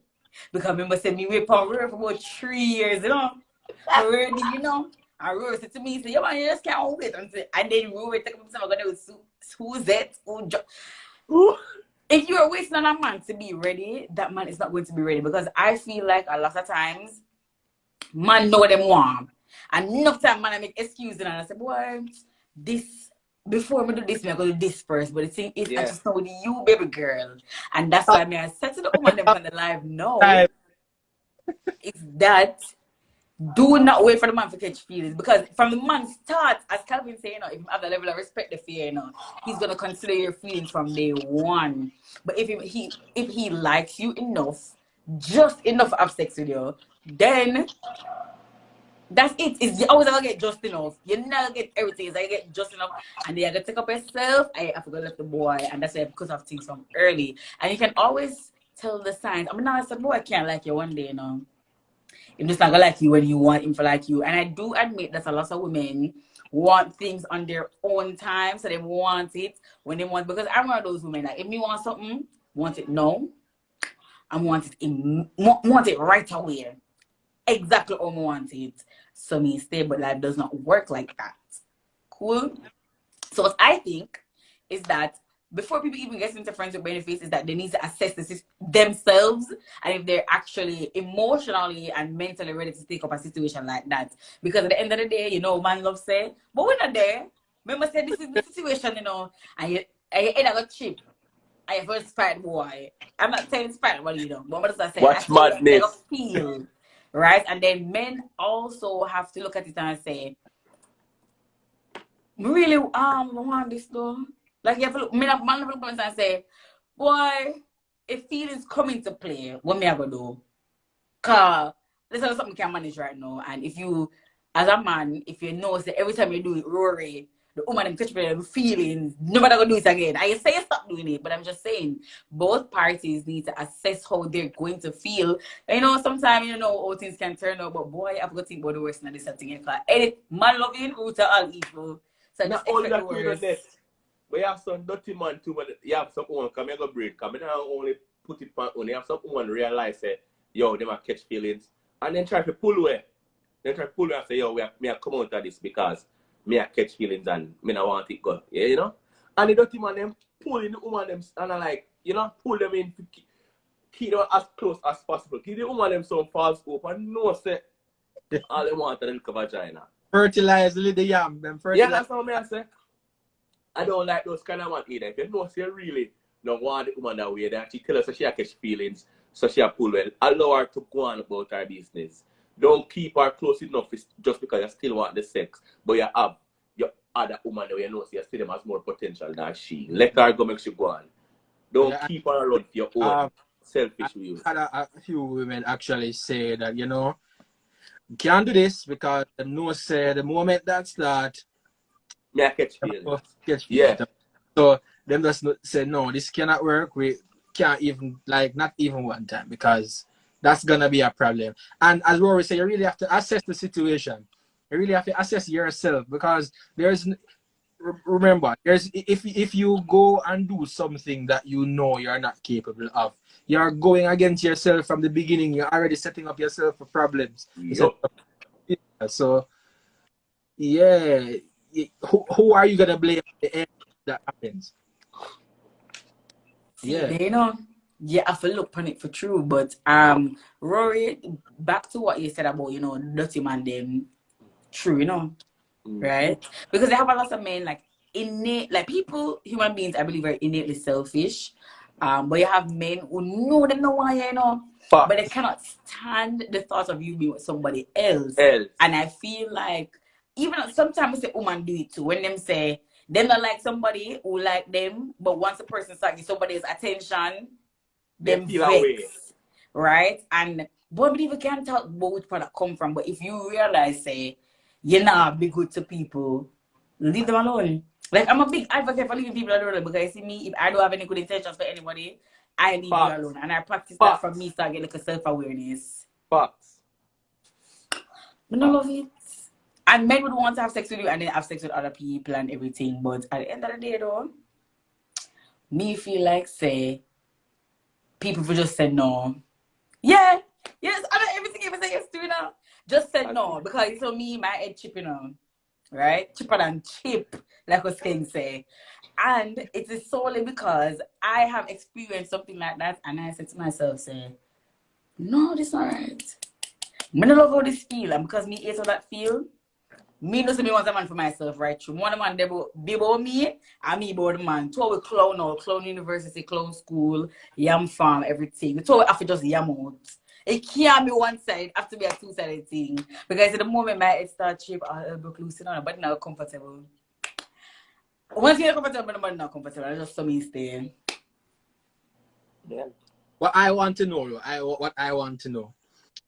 Because I remember saying me wait for Rory for about 3 years, you know. Already, you know. And Rory said to me, he said, yo man, you just can't wait. And then Rory took himself, I'm gonna do Suzette. If you're waiting on a man to be ready, that man is not going to be ready. Because I feel like a lot of times, man know what them want. And enough time, man, I make excuses and I say, boy, this, before me do this, me I go do this first. But the thing is, I just know with you, baby girl. And that's why me I said to the woman them on the live now, is that do not wait for the man to catch feelings. Because from the man's start, as Calvin said, you know, if you have the level of respect the fear, you know, he's gonna consider your feelings from day one. But if he likes you enough, just enough to have sex with you, then that's it. It's always gonna get just enough. You never get everything. It's like get just enough, and then you gotta take up yourself. I forgot to left the boy, and that's why because of things from early. And you can always tell the signs. I mean, now I said, boy, I can't like you one day, you know. He's just not gonna like you when you want him to like you. And I do admit that a lot of women want things on their own time, so they want it when they want. Because I'm one of those women that if me want something, want it now, I want it right away, exactly how I want it. So me stay, but life does not work like that. Cool. So what I think is that before people even get into friends with benefits, is that they need to assess themselves and if they're actually emotionally and mentally ready to take up a situation like that. Because at the end of the day, you know, man love say, but we're not there. Remember, say this is the situation, you know, and you end up cheap. I first fight boy. I'm not saying it's fight, what you know, but what does I say? Watch I madness. feel, right? And then men also have to look at it and say, really, want this though. Like you have to look, man look at and say, boy, if feelings come into play, what me I gonna do? Cause this is something you can manage right now. And if you, as a man, if you know that every time you do it, Rory, the woman them catch me feelings, nobody gonna do it again. I say stop doing it, but I'm just saying both parties need to assess how they're going to feel. You know, sometimes you know all things can turn out, but boy, I've got to think about the worst and this thing. Cause any man loving root of all evil. So Not just only expect the that, you know, worst. that. But you have some dirty man too, but you have some woman come here go breed. Come here only put it on. You have some woman realize that, yo, they might catch feelings. And then try to pull away. Then try to pull away and say, yo, me I come out of this because me I catch feelings and me I want it go. Yeah, you know? And the dirty man them pulling the woman them and I like, you know, pull them in, keep them as close as possible. Give the woman them some false hope and know say all they want is a little vagina. Fertilize the little yam. Them Yeah, fertilize. that's what I say. I don't like those kind of man either. If you know say really don't want the woman that way, that she tell us that she catch feelings, so she pull well. Allow her to go on about her business. Don't keep her close enough just because you still want the sex, but you have your other woman that you know see you see them has more potential than she. Let her go make she go on. Don't keep her around for your own selfish views. I had a few women actually say that, you know, you can't do this because them know say the moment that start, Yeah, catch feelings. catch Yeah. feelings. So them just say no, this cannot work. We can't even not even one time because that's gonna be a problem. And as Rory said, you really have to assess the situation. You really have to assess yourself because remember, if you go and do something that you know you're not capable of, you're going against yourself from the beginning. You're already setting up yourself for problems. Yep. So yeah, who are you gonna blame at the end that happens? See, you know, yeah, I have to look on it for true. But Rory, back to what you said about, you know, dirty man them, true, you know, right? Because they have a lot of men like innate, like people, human beings, I believe, are innately selfish. But you have men who know them know why, you know, but they cannot stand the thought of you being with somebody else. And I feel like even sometimes say women do it too when them say them not like somebody who like them, but once a person starts getting somebody's attention, them vex, right? And boy, I believe we can't talk about which part that come from, but if you realize, say, you're not be good to people, leave them alone. Like, I'm a big advocate for leaving people alone because you see me, if I don't have any good intentions for anybody, I leave you alone. And I practice that from me, start getting like a self-awareness. Facts. I don't love it. And men would want to have sex with you and then have sex with other people and everything. But at the end of the day, though, me feel like, say, people would just say no. Yeah. Yes, I know everything you say yes to, you know. Just said no. Because you saw me, my head chip, you know. Right? Chipper than chip, like what King say. And it is solely because I have experienced something like that and I said to myself, say, no, this is not right. I don't love how this feel. And because me hate how that feel, me know me want a man for myself, right? True. One man they be about me and me about the man. Two we clown out, clown university, clown school, yam farm, everything. Two we have to just yam out. It can't be one side, have to be a two-sided thing. Because at the moment my head starts shape, I'll be loose, but now comfortable. Once you're comfortable, but not comfortable, I just so me stay. Yeah. What I want to know,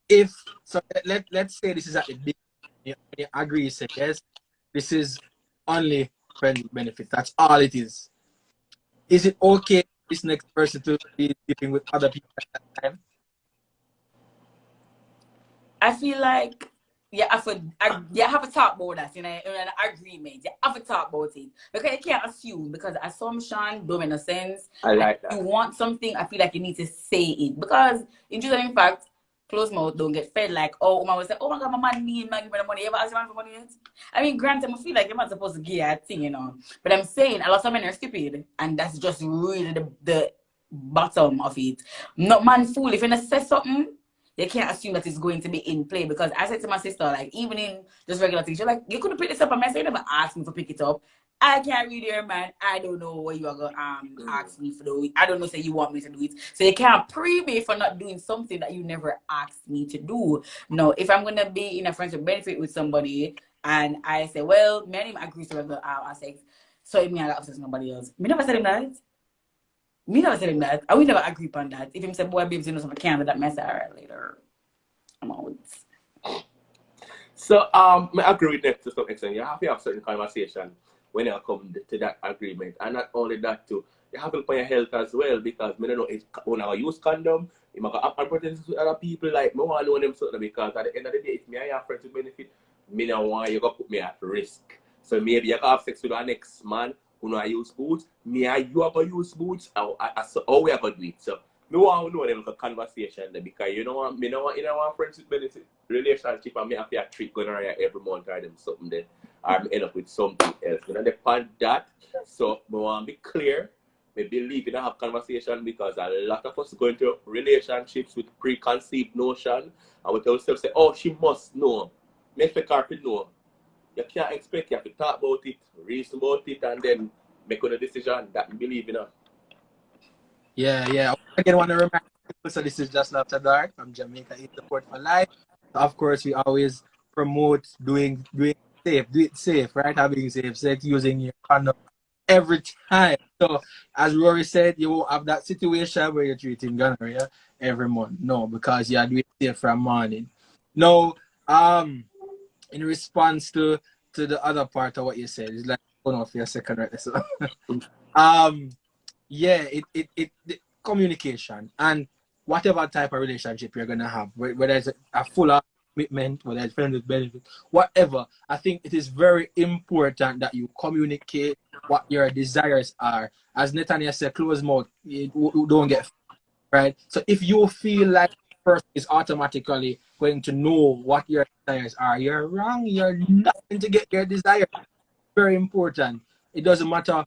if so, let's say this is at the beginning. You agree, say yes, this is only friendly benefits. That's all it is. Is it okay for this next person to be dealing with other people at that time? I feel like you have to talk about that in an agreement. You have to talk about it. Because you can't assume, because assumption don't make no sense. I like that. You want something, I feel like you need to say it. Because in truth and in fact, closed mouth don't get fed. Like, oh, woman will say, oh my God, my man need man give me the money. You ever ask your man for money yet? I mean, granted, I feel like you're not supposed to give a thing, you know. But I'm saying a lot of men are stupid. And that's just really the bottom of it. Not man fool. If you say something, you can't assume that it's going to be in play. Because I said to my sister, like, even in just regular things, you're like, you couldn't pick this up. And I said, you never asked me to pick it up. I can't read your man. I don't know what you are going to ask me for do. I don't know, say you want me to do it. So you can't pre me for not doing something that you never asked me to do. No, if I'm going to be in a friendship benefit with somebody and I say, well, me and him agree to regular sex, so it means I got obsessed with nobody else. Me never said him that. Me never said him that. I will never agree on that. If him say, boy, babes, you know something, I can't do that mess. All right, later. I'm out. So, I agree with that to some extent. You have to have certain conversation when you come to that agreement. And not only that too, you have to look on your health as well, because I don't know if when I use condom, you might have protect with other people, like me want to know them something, because at the end of the day, if me and your friends to benefit, me don't want you to put me at risk. So maybe you can have sex with our next man who know I use boots, me and you are going to use boots, how we are going to do it. So me want to know them conversation there, because you know what, me don't want friends with benefit relationship and me have to treat going around every month or them something there. Or me end up with something else. You know, depend that. So I want to be clear. I believe in have conversation because a lot of us go into relationships with preconceived notion and we tell ourselves, say, oh, she must know. Make the carpet know. You can't expect, you have to talk about it, reason about it, and then make a decision that you believe in. Yeah. Again, want to remind people, so this is JASL After Dark from Jamaica Eat Support for Life. Of course, we always promote doing safe, do it safe, right? Having safe sex, using your condom every time. So, as Rory said, you won't have that situation where you're treating gonorrhea every month. No, because you are doing it safe from morning. No, in response to the other part of what you said, it's like going off your second right. So, um, yeah, the communication and whatever type of relationship you're gonna have, whether it's a full of commitment, whether it's friends with benefit, whatever. I think it is very important that you communicate what your desires are. As Nathaniel said, close mouth, you don't get right. So if you feel like the person is automatically going to know what your desires are, you're wrong. You're not going to get your desire. Very important. It doesn't matter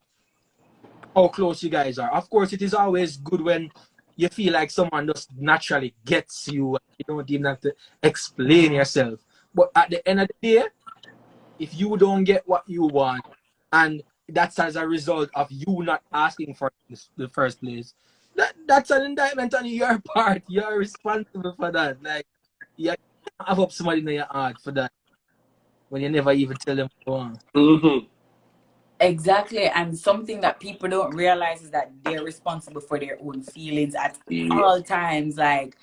how close you guys are. Of course, it is always good when you feel like someone just naturally gets you. You don't even have to explain yourself. But at the end of the day, if you don't get what you want, and that's as a result of you not asking for it in the first place, that's an indictment on your part. You're responsible for that. Like, you can't have up somebody in your heart for that when you never even tell them what you want. Mm-hmm. Exactly. And something that people don't realize is that they're responsible for their own feelings at all times. Like,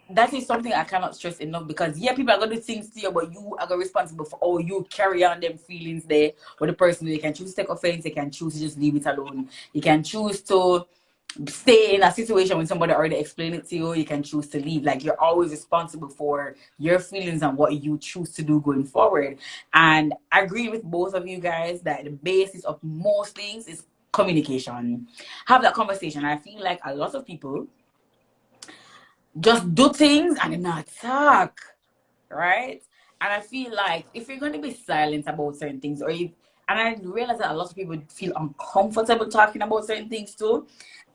that is something I cannot stress enough, because people are gonna do things to you, but you are responsible for all you carry on them feelings there with the person. You can choose to take offense, you can choose to just leave it alone. You can choose to stay in a situation when somebody already explained it to you, you can choose to leave. Like, you're always responsible for your feelings and what you choose to do going forward. And I agree with both of you guys that the basis of most things is communication. Have that conversation. I feel like a lot of people just do things and not talk, right? And I feel like if you're going to be silent about certain things, and I realize that a lot of people feel uncomfortable talking about certain things too,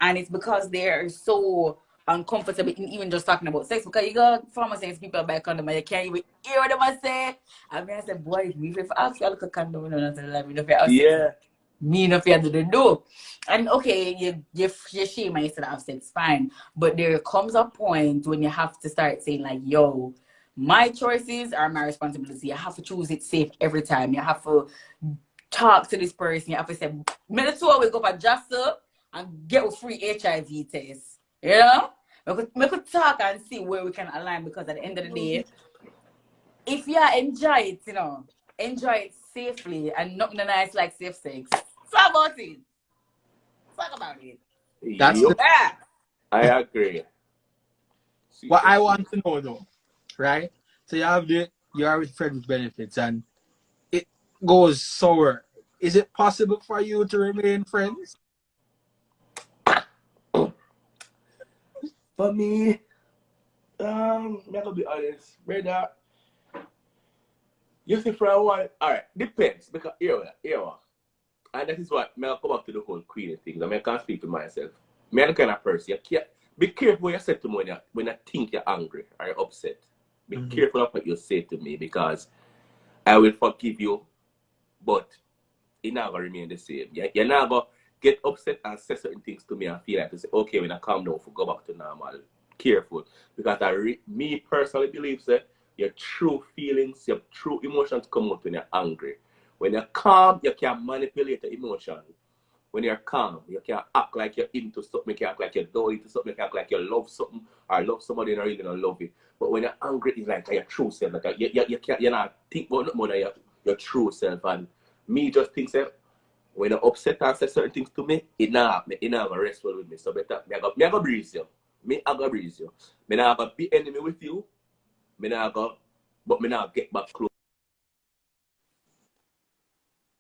and it's because they're so uncomfortable in even just talking about sex, because you got pharmacies, people buy condom and you can't even hear what they say. I mean, I said, boy, if you ask you look at condom, you know, not to lie, you know, if you have sex, me enough you have to do. And okay, you shame and you still have sex, fine. But there comes a point when you have to start saying, like, yo, my choices are my responsibility. You have to choose it safe every time. You have to talk to this person. You have to say, minute two, we go for JASL and get a free HIV test. You know? We could talk and see where we can align, because at the end of the day, if you enjoy it, you know, enjoy it safely and not nice like safe sex. Talk about it. Talk about it. That's the I agree. what I want to know though, right? So you are with friends with benefits and it goes sour. Is it possible for you to remain friends? For me, I'm gonna be honest, brother. You see, for a while, alright, depends, because here, and that is what I'll come back to the whole queen thing. I mean, I can't speak to myself. I'm the kind of person, you can't be careful what you say to me when you think you're angry or you're upset. Be careful of what you say to me, because I will forgive you, but it never remain the same. You're not going to get upset and say certain things to me and feel like to say, okay, when I calm down, go back to normal. Careful. Because me personally believe that your true feelings, your true emotions come out when you're angry. When you're calm, you can manipulate the emotion. When you're calm, you can act like you're into something, you can act like you're doing into something, you can act like you love something, or love somebody and really don't love it. But when you're angry, it's like your true self. Like you're not think about nothing more than your true self. And me just think that when you're upset and say certain things to me, it not rest well with me. So better, me I go breeze you. Me I go breeze you. Me not go be enemy with you. Me not go, but me not get back close.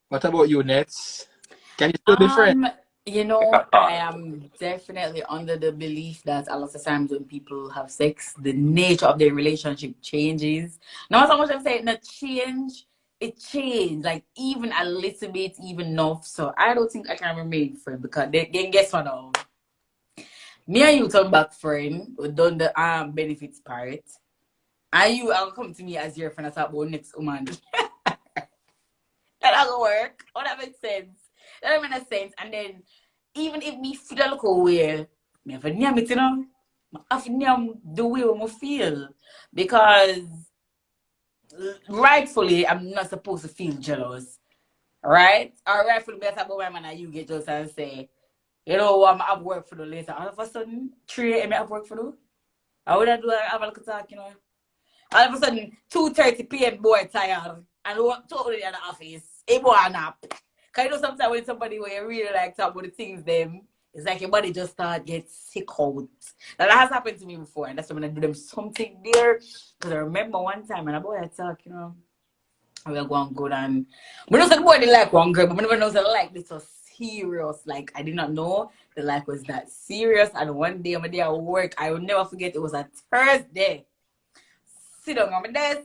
What about you, Nets? Can you still be friends? You know, I am definitely under the belief that a lot of times when people have sex, the nature of their relationship changes. No matter how much I'm saying, not change it changed, like even a little bit, even enough. So I don't think I can remain friend because then guess what now? Me and you turn back friend, we done the benefits part. And you will come to me as your friend and talk about next woman. That doesn't work. Oh, that makes sense. That makes sense. And then even if me feel a local way, me have name it, you know. I have name the way I feel. Because rightfully I'm not supposed to feel jealous. Right? Or rightfully be about my man and you get jealous and say, you know, I'm at work for the later. All of a sudden, 3 a.m. at work for the. How would I do? I have a little talk, you know. All of a sudden, 2:30 p.m. boy tired and walk totally in the office. A boy nap. Cause you know sometimes when somebody where you really like talk about the things them, it's like your body just start get sick out. Now, that has happened to me before, and that's when I do them something there. Cause I remember one time and a boy I talk, you know, I will go and good and we know the boy they like one girl, but we never know the like this was serious. Like I did not know the like was that serious. And one day I'm there at work, I will never forget it was a Thursday. Sit down on my desk.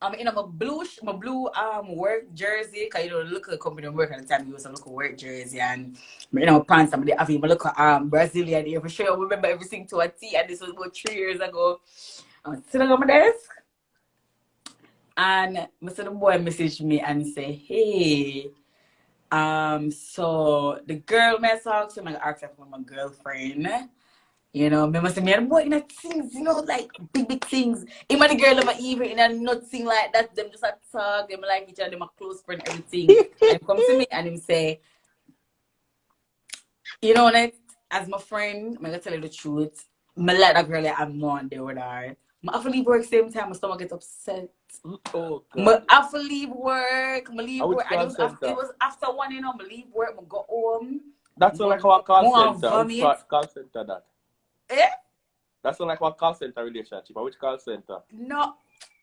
I'm in my blue work jersey. Cause you know look at the company I work at the time you was a local work jersey and I'm in my pants. I'm there having my look Brazilian here for sure. I remember everything to a T and this was about 3 years ago. I'm sitting on my desk and Mr. Boy messaged me and say, hey, so the girl may talk to me, I asked her for my girlfriend. You know, me must say, me and boy in a things, you know, like big things. Even the girl ever even in a nothing like that, them just a talk, them like each other, them a close friend, everything. And come to me and him say, you know, next, as my friend, I'm gonna tell you the truth. Me like that girl that I'm not there with her. I have to leave work same time, my stomach gets upset. Oh, I God. have to leave work. I leave I would work. call It center. was after one, you know, I leave work, I go home. That's not like our call More center. Which vomit. call center that? Eh? That's not like our call center relationship. Which call center? No,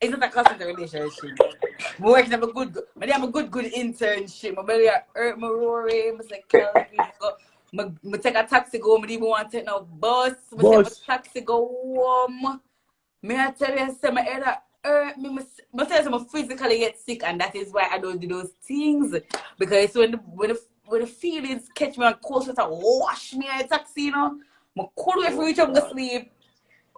it's not a constant relationship. I working have a good, I have a good internship. My belly hurt my Rory. I say, Calvin, I take a taxi go. I didn't even want to take no bus. I say, my taxi go home. May I tell you, say my head hurt me. I tell you, I physically get sick, and that is why I don't do those things. Because when the feelings catch me on cold, I wash me in a taxi, you know. I could wait for reach up to sleep.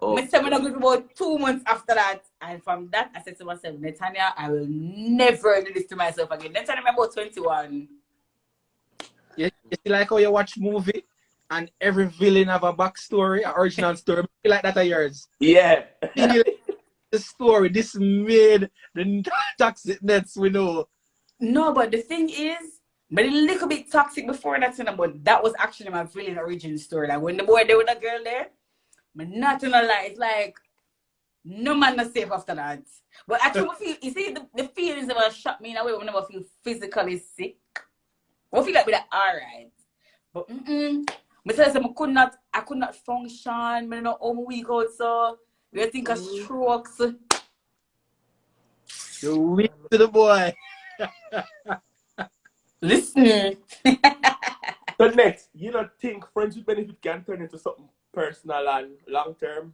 I said when I go about 2 months after that, and from that I said to myself, Netanya, I will never do this to myself again. Netanya, I'm about 21. You see like how you watch movie and every villain have a backstory, an original story. I feel like that are yours. Yeah. Feel the story. This made the toxic nets we know. No, but the thing is, but a little bit toxic before that, but that was actually my villain origin story. Like when the boy there with that girl there, but not gonna lie, it's like no man not safe after that. But actually, feel, you see, the feelings never shock me in a way. I never feel physically sick. I feel like we're alright. But I tell you, I could not function. I don't know how week out, so we think of strokes. You're weak to the boy. Listen. So next, you don't think friends with benefit can turn into something personal and long term?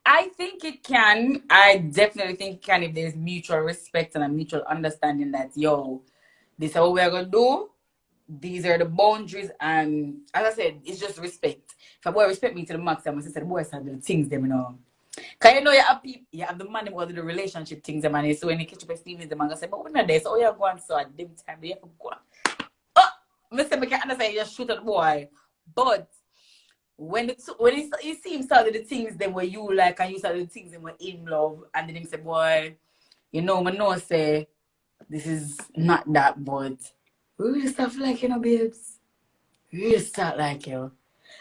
I think it can. I definitely think it can if there's mutual respect and a mutual understanding that, yo, this is what we're going to do. These are the boundaries. And as I said, it's just respect. If a boy respect me to the max, I'm going to say, the boys have the things, them, you know. Because you know, you have the man who do the relationship things, them, and so when you catch up with Steve, the man going to say, but we're not there. So, you're going so at them time, you have to go. Oh, I can't understand, you just shoot at the boy. But when you see him start the things then where you like and you start the things then we're in love and then him say, boy, you know, I know say this is not that, but we really start like, you know, babes. We really start like you.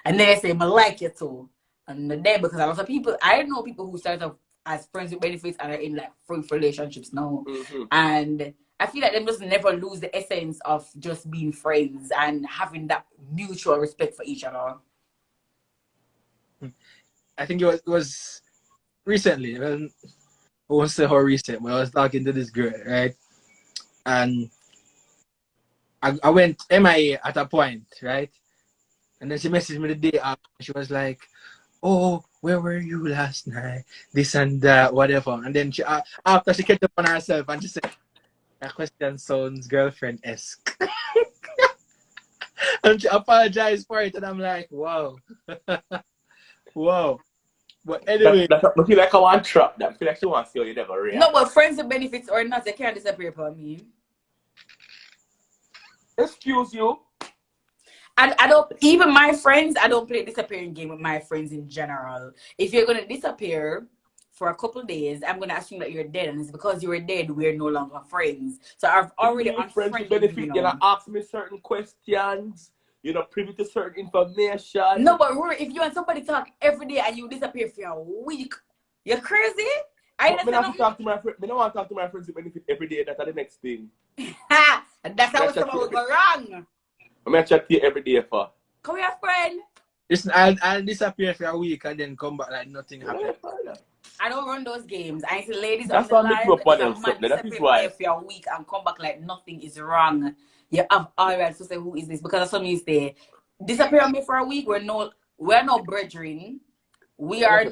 And then I say, I like you too. And then because a lot of people, I know people who start off as friends with benefits and are in like free relationships now. Mm-hmm. And I feel like them just never lose the essence of just being friends and having that mutual respect for each other. I think it was recently. Well, I won't say how recent, but I was talking to this girl, right? And I went MIA at a point, right? And then she messaged me the day after. She was like, oh, where were you last night? This and that, whatever. And then she after she kept up on herself and she said, That question sounds girlfriend-esque. And she apologized for it, and I'm like, wow. Wow. But anyway, I feel like I want trap that. I feel like she wants to see how you never react. No, but friends with benefits or not, they can't disappear from me. Excuse you. I don't, even my friends, I don't play disappearing game with my friends in general. If you're gonna disappear for a couple days, I'm gonna assume that you're dead, and it's because you were dead, we're no longer friends. So I've already Friends with unfriended benefit, you. you know, ask me certain questions, you know, privy to certain information. No, but Rory, if you and somebody talk every day and you disappear for a week, you're crazy. I But understand. I talk to my friend. I don't want to talk to my friends with benefit every day. That's the next thing. That's how someone will go wrong. I'm gonna chat to you every day for. Come here, friend. listen, I'll disappear for a week and then come back like nothing happened. I don't run those games. I see ladies That's on the what make live. you up on If a them man stuff. That is disappear why. for a week and come back like nothing is wrong, you have all right to say who is this, because that's what means they disappear on me for a week. We're no brethren. We are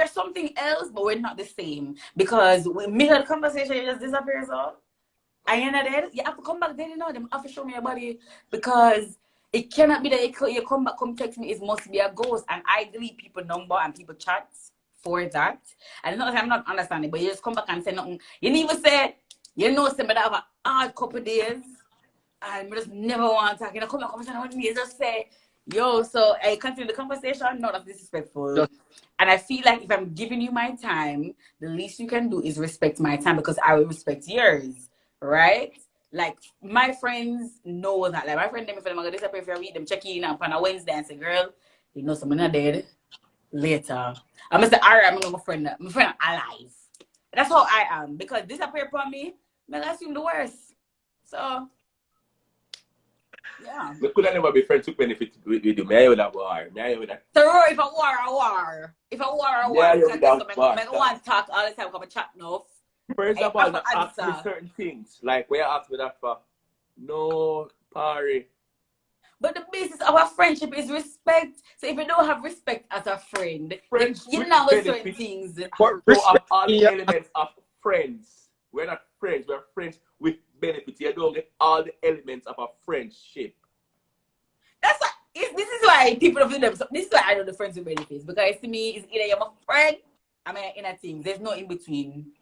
something else, but we're not the same. Because we middle of the conversation, you just disappear. So I ain't dead. You have to come back then, you know. Them have to show me your body, because it cannot be that you come back, come text me. It must be a ghost. And I delete people number and people chats for that. And it's not that I'm not understanding, but you just come back and say nothing. You didn't even say, you know, somebody have a hard couple days and we just never want to talk. You know, come back, conversation with me. You just say, yo, so I continue the conversation. No, that's disrespectful. Just- And I feel like if I'm giving you my time, the least you can do is respect my time, because I will respect yours, right? Like, my friends know that. Like, my friend, if I'm going to disappear for a week, them check in on a Wednesday and say, girl, you know, someone not dead. Later. I'm going to say, all right, I'm going to my friend alive. That's how I am. Because disappear from me, I assume the worst. So, yeah. We could never be friends with benefit with you. Me I would have war. Me I would have. So, Rory, if I war. If I war, Yeah, you because would have I want to talk all the time, come and chat enough. First of all, ask me answer. certain things. Like where you ask me that for. No, party. But the basis of our friendship is respect. So if you don't have respect as a friend, Friends you with know certain benefit. things. But So respect of all the me, elements of friends. We're not friends. We're friends with benefits. You don't get all the elements of a friendship. That's why this is why people don't feel them. So this is why I know the friends with benefits, because to me, it's either you're my friend, I'm in a thing. There's no in between.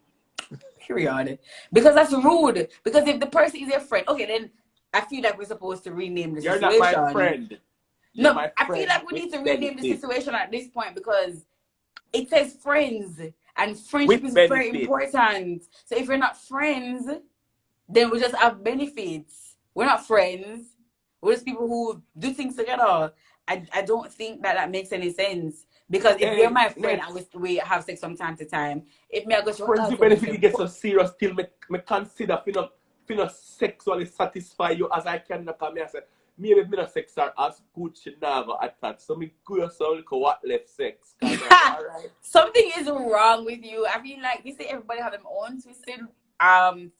Period. Because that's rude. Because if the person is your friend, okay, then I feel like we're supposed to rename the You're situation. not my friend. You're No, my I friend feel like we need to rename the benefit. situation at this point, because it says friends, and friendship With is very benefit. important. So if we're not friends, then we just have benefits. We're not friends. We're just people who do things together. I don't think that makes any sense. Because if you're my friend and we have sex from time to time, if me I go to friends with benefit, it gets so serious till me consider not sexually satisfy you as I can. Because me I say, maybe me not sex are as good she never attached. So me go yourself look what left sex. Alright. Something is wrong with you. I mean, like, you say everybody have their own twisted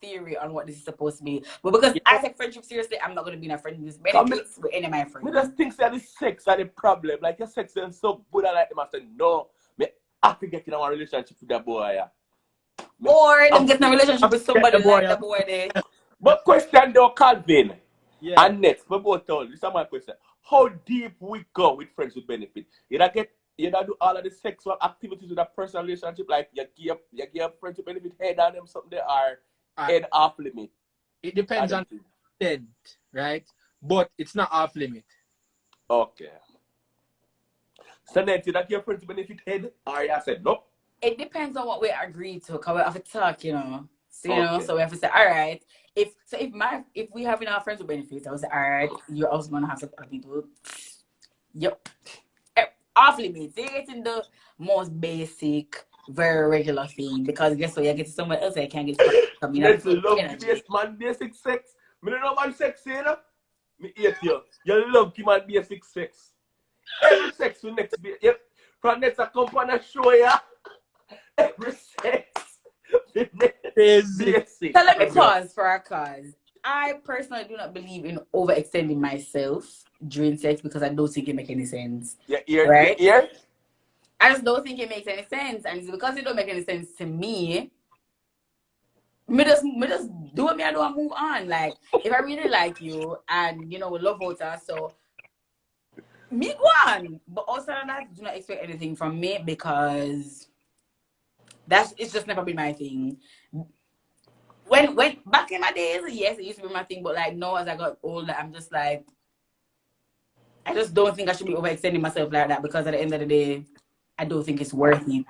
theory on what this is supposed to be. But because I take friendship seriously, I'm not gonna be in a friend with benefits with any of my friends. Me just think that the sex are the problem. Like your sex is so good, I like them. I say no, me have to get in a relationship with that boy. Yeah. Or them get in a relationship with somebody like the boy there. But question though, Calvin. yeah. And next, we both told. This is my question. How deep we go with friends with benefit? You don't do all of the sexual activities with a personal relationship, like you give friends with benefit head on them something they are head off limit. It depends on the extent, right? But it's not off limit. Okay. So then you don't give friends with benefit head, or you said nope. It depends on what we agree to, because we have to talk, you know. So, you know, so we have to say, all right, if we have our friends with benefits, I would say, all right, you're also gonna have to people. Yep. Off limits. They're getting the most basic, very regular thing, because guess what? You get to somewhere else, I can't get to me. Let's love man basic sex. Me don't know man sex, you know. Me hate you. You love the man basic sex. Every sex will next be from next I come on a show ya. Every sex. Basic. So let me pause for our cause. I personally do not believe in overextending myself during sex, because I don't think it makes any sense. Right? I just don't think it makes any sense. And it's because it don't make any sense to me, me just do what me I do and move on. Like if I really like you and you know we love water, so me go on. But also that do not expect anything from me because it's just never been my thing. When back in my days, yes, it used to be my thing, but like now as I got older, I'm just like I just don't think I should be overextending myself like that because at the end of the day, I don't think it's worth it.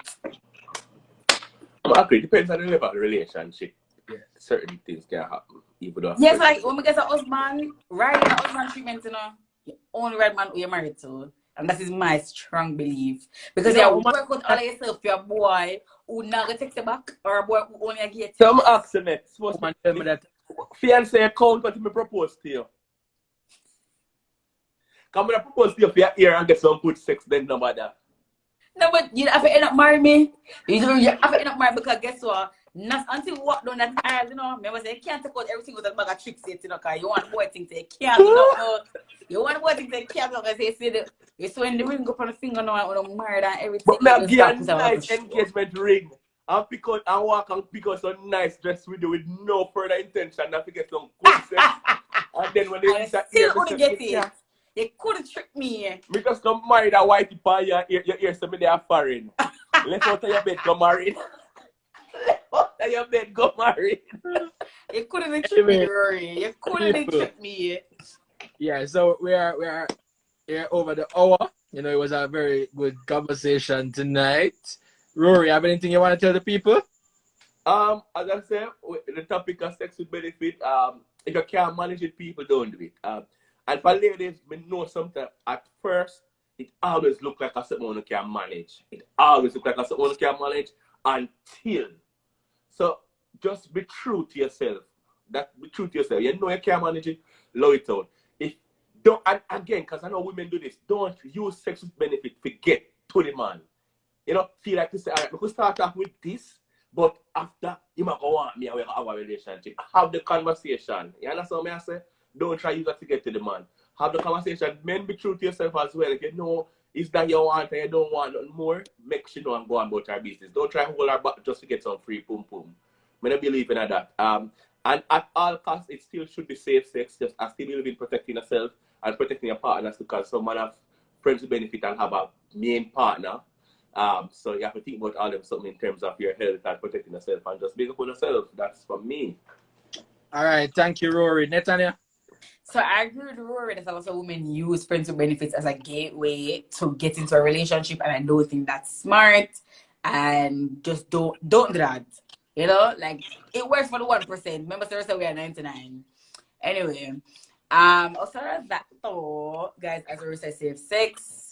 I agree. Depends on the level of the relationship. Yeah, certain things can happen. Even though Yes, like when we get a husband, riding a husband treatment, you know, you only ride man who you're married to. And that is my strong belief. Because you work out all of yourself for a boy who not gonna text you back or a boy who only get you. Some accent, supposed to tell me that fiance account what me propose to you. Come and propose to you for your ear and get some good sex, then no matter. No, but you have to end up marrying me. You have to end up marrying because guess what? Not until you walk down that aisle, you know. Remember, say you can't take out everything with a bag of tricks, you know, because you want boy things, you can't do nothing. You want boy things, you can't do nothing. You so when the ring go on the finger now, when I'm married and everything. But me have a nice engagement ring. And pick out and walk and pick out some nice dress with you with no further intention not to get some good sex. And then when they still only get it. You couldn't trick me. Me just come marry that whitey pie your ear so me they are foreign. Let's out of your bed, go married. Let's out of your bed, go married. You couldn't trick me, Rory. You couldn't trick me. Yeah, so we are here over the hour. You know, it was a very good conversation tonight. Rory, have anything you want to tell the people? As I said, the topic of sex with benefit, if you can't manage it, people don't do it. And for ladies, we know sometimes at first, it always look like a something one can manage. It always look like a something one can manage until. So just be true to yourself. Be true to yourself. You know you can't manage it, love it out. If don't, and again, because I know women do this, don't use sex with benefit to get to the man. You know, feel like to say, all right, we could start off with this, but after, you might go want me, we have a relationship. Have the conversation. You understand what I say? Don't try use that to get to the man. Have the conversation. Men, be true to yourself as well. If you know it's that you want and you don't want nothing more, make sure you know and go on about your business. Don't try to hold her back just to get some free pum pum. I don't believe in that. And at all costs, it still should be safe sex. Just I still believe in protecting yourself and protecting your partners because some man have friends with benefit and have a main partner. So you have to think about all them something in terms of your health and protecting yourself and just big up on yourself. That's for me. All right, thank you, Rory. Netanya? So I agree with Rory that a lot of women use friends with benefits as a gateway to get into a relationship, and I don't think that's smart. And just don't do that. You know, like it works for the 1%. Remember, Sarah said we are 99. Anyway, also that though, guys, as Rory said, safe sex.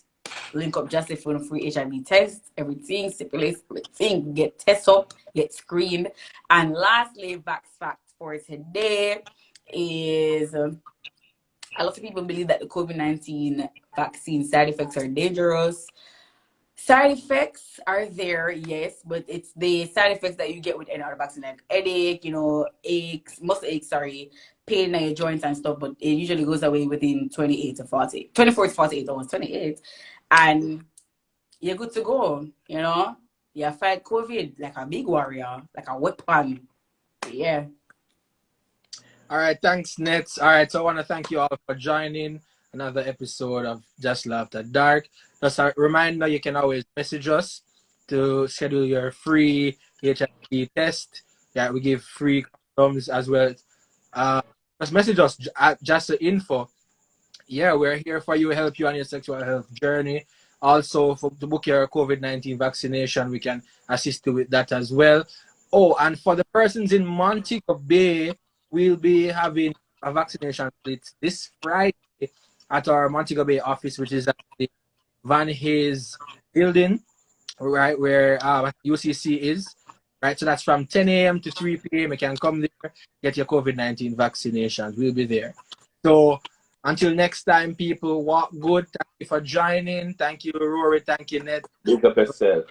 Link up JASL for a free HIV test. Everything, syphilis, everything. Get tested up, get screened. And lastly, Vax fact for today is a lot of people believe that the COVID-19 vaccine side effects are dangerous. Side effects are there, yes, but it's the side effects that you get with any other vaccine, like headache, you know, pain in your joints and stuff, but it usually goes away within 24 to 48 hours, 28. And you're good to go, you know? You fight COVID like a big warrior, like a weapon. Yeah. All right, thanks, Nets. All right, so I want to thank you all for joining another episode of JASL After Dark. Just a reminder, you can always message us to schedule your free HIV test. Yeah, we give free condoms as well. Just message us at JASL Info. Yeah, we're here for you, help you on your sexual health journey. Also, to book your COVID-19 vaccination, we can assist you with that as well. Oh, and for the persons in Montego Bay, we'll be having a vaccination visit this Friday at our Montego Bay office, which is at the Van Hayes building, right, where UCC is. Right, so that's from 10 a.m. to 3 p.m. You can come there, get your COVID-19 vaccinations. We'll be there. So until next time, people, walk good. Thank you for joining. Thank you, Rory. Thank you, Ned. Big up yourself.